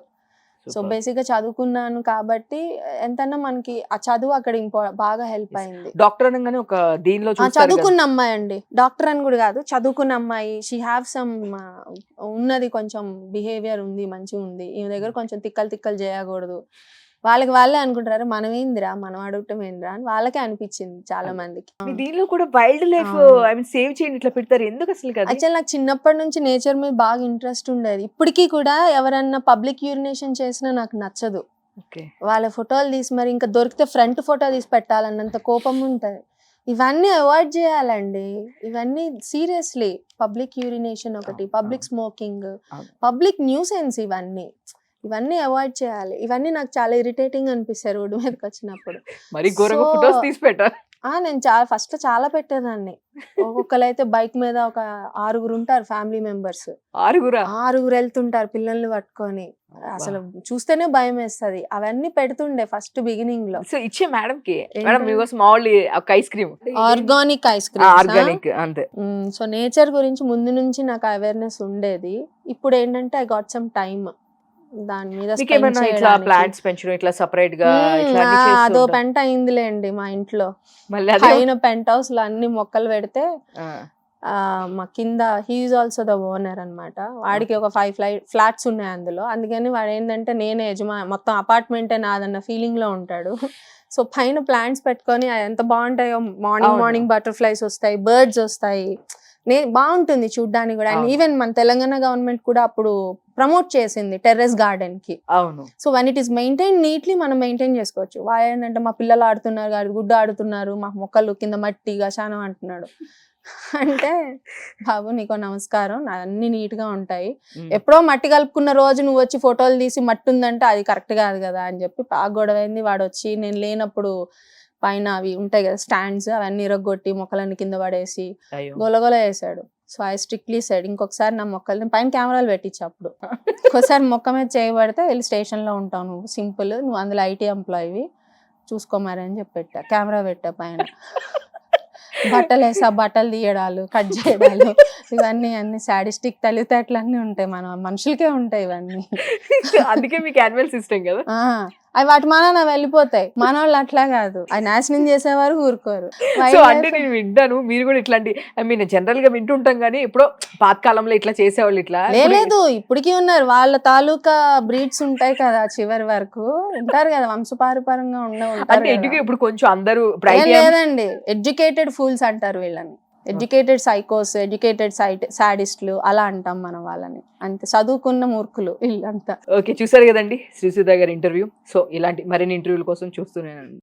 So basic గా చదువుకున్నాను కాబట్టి ఎంతన్నా మనకి ఆ చదువు అక్కడ బాగా హెల్ప్ అయింది. డాక్టర్ అనగానే ఒక దీనిలో చదువుకున్న అమ్మాయి అండి, డాక్టర్ అని కూడా కాదు, చదువుకున్న అమ్మాయి. షీ హ్యావ్ సమ్ ఉన్నది, కొంచెం బిహేవియర్ ఉంది, మంచిగా ఉంది. ఈమె దగ్గర కొంచెం తిక్కలు చేయకూడదు. వాళ్ళే అనుకుంటారు మనం ఏందిరా మనం అడగటం ఏందిరా అని వాళ్ళకే అనిపించింది చాలా మందికి. దీనిలో కూడా వైల్డ్ లైఫ్ సేవ్ చేయండి ఇట్లా పెడతారు ఎందుకు అసలు? యాక్చువల్ నాకు చిన్నప్పటి నుంచి నేచర్ మీద బాగా ఇంట్రెస్ట్ ఉండేది. ఇప్పటికీ కూడా ఎవరన్నా పబ్లిక్ యూరినేషన్ చేసినా నాకు నచ్చదు. వాళ్ళ ఫోటోలు తీసి మరి ఇంకా దొరికితే ఫ్రంట్ ఫోటో తీసి పెట్టాలన్నంత కోపం ఉంటుంది. ఇవన్నీ అవాయిడ్ చేయాలండి. ఇవన్నీ సీరియస్లీ పబ్లిక్ యూరినేషన్ ఒకటి, పబ్లిక్ స్మోకింగ్, పబ్లిక్ న్యూసెన్స్, ఇవన్నీ అవాయిడ్ చేయాలి. ఇవన్నీ నాకు చాలా ఇరిటేటింగ్ అనిపిస్తాయి రోడ్డు మీదకి వచ్చినప్పుడు. నేను ఫస్ట్ చాలా పెట్టేదాన్ని. ఒక్కొక్కరైతే బైక్ మీద ఒక 6 ఉంటారు ఫ్యామిలీ మెంబర్స్. 6 వెళ్తుంటారు పిల్లల్ని పట్టుకొని. అసలు చూస్తేనే భయం వేస్తుంది. అవన్నీ పెడుతుండే ఫస్ట్ బిగినింగ్ లో. సో ఇచ్చే మేడం కి small ice cream, organic ice cream, organic అంతే. సో నేచర్ గురించి ముందు నుంచి నాకు అవేర్నెస్ ఉండేది. ఇప్పుడు ఏంటంటే ఐ గాట్ సమ్ టైమ్ దాని మీద. ప్లాంట్స్ పెంచడం ఇట్లా సెపరేట్ గా అదో పెంట అయిందిలేండి మా ఇంట్లో. పైన పెంట్ హౌస్ లో అన్ని మొక్కలు పెడితే మా కింద హీఈస్ ఆల్సో ద ఓనర్ అనమాట. వాడికి ఒక 5 ఫ్లాట్స్ ఉన్నాయి అందులో. అందుకని వాడు ఏంటంటే నేనే మొత్తం అపార్ట్మెంటే నాదన్న ఫీలింగ్ లో ఉంటాడు. సో పైన ప్లాంట్స్ పెట్టుకొని ఎంత బాగుంటాయో. మార్నింగ్ బటర్ఫ్లైస్ వస్తాయి, బర్డ్స్ వస్తాయి, బాగుంటుంది చూడ్డానికి కూడా. అండ్ ఈవెన్ మన తెలంగాణ గవర్నమెంట్ కూడా అప్పుడు ప్రమోట్ చేసింది టెర్రస్ గార్డెన్ కి. So one it is maintain neatly మనం మెయింటైన్ చేసుకోవచ్చు. వాళ్ళు ఏంటంటే మా పిల్లలు ఆడుతున్నారు, గుడ్డు ఆడుతున్నారు, మా మొక్కలు కింద మట్టి గశానం అంటున్నాడు. అంటే బాబు నీకో నమస్కారం, అన్ని నీట్ గా ఉంటాయి. ఎప్పుడో మట్టి కలుపుకున్న రోజు నువ్వు వచ్చి ఫోటోలు తీసి మట్టి ఉందంటే అది కరెక్ట్ కాదు కదా అని చెప్పి గొడవైంది. వాడు వచ్చి నేను లేనప్పుడు పైన అవి ఉంటాయి కదా స్టాండ్స్, అవన్నీ ఇరగొట్టి మొక్కలన్నీ కింద పడేసి అయ్యో గొలగొల వేసాడు. సో ఐ స్ట్రిక్ట్లీ సైడ్ ఇంకొకసారి నా మొక్కల్ని పైన కెమెరాలు పెట్టించు. అప్పుడు ఒకసారి మొక్క మీద చేయబడితే వెళ్ళి స్టేషన్లో ఉంటావు నువ్వు, సింపుల్, నువ్వు అందులో ఐటీ ఎంప్లాయీవి, చూసుకోమని అని చెప్పి పెట్టా, కెమెరా పెట్టా పైన. బట్టలు వేసా, బట్టలు తీయడాలు, కట్ చేయడాలు, ఇవన్నీ అన్ని సాడిస్టిక్ తెలివితేటలు అన్నీ ఉంటాయి, మన మనుషులకే ఉంటాయి ఇవన్నీ. అందుకే మీకు యానిమల్ సిస్టమ్ కదా. అవి వాటి మన వెళ్ళిపోతాయి, మన వాళ్ళు అట్లా కాదు, అవి నాశనం చేసేవారు ఊరుకోరు. సో అంటే నేను వింటాను, మీరు కూడా ఇట్లాంటి ఐ మీన్ జనరల్ గా వింటుంటాం కానీ ఎప్పుడో పాతకాలంలో ఇట్లా చేసేవాళ్ళు ఇట్లా లేదు, ఇప్పటికీ ఉన్నారు, వాళ్ళ తాలూకా బ్రీడ్స్ ఉంటాయి కదా, చివరి వరకు ఉంటారు కదా, వంశపారపరంగా అంటే ఇప్పుడు కొంచెం అందరూ లేదండి, ఎడ్యుకేటెడ్ ఫూల్స్ అంటారు వీళ్ళని, ఎడ్యుకేటెడ్ సైకోస్, ఎడ్యుకేటెడ్ సాడిస్టులు అలా అంటాం మనం వాళ్ళని, అంతే, చదువుకున్న మూర్ఖులు వీళ్ళంతా. ఓకే, చూసారు కదండి శ్రీసుధా గారి ఇంటర్వ్యూ. సో ఇలాంటి మరిన్ని ఇంటర్వ్యూల కోసం చూస్తున్నాను.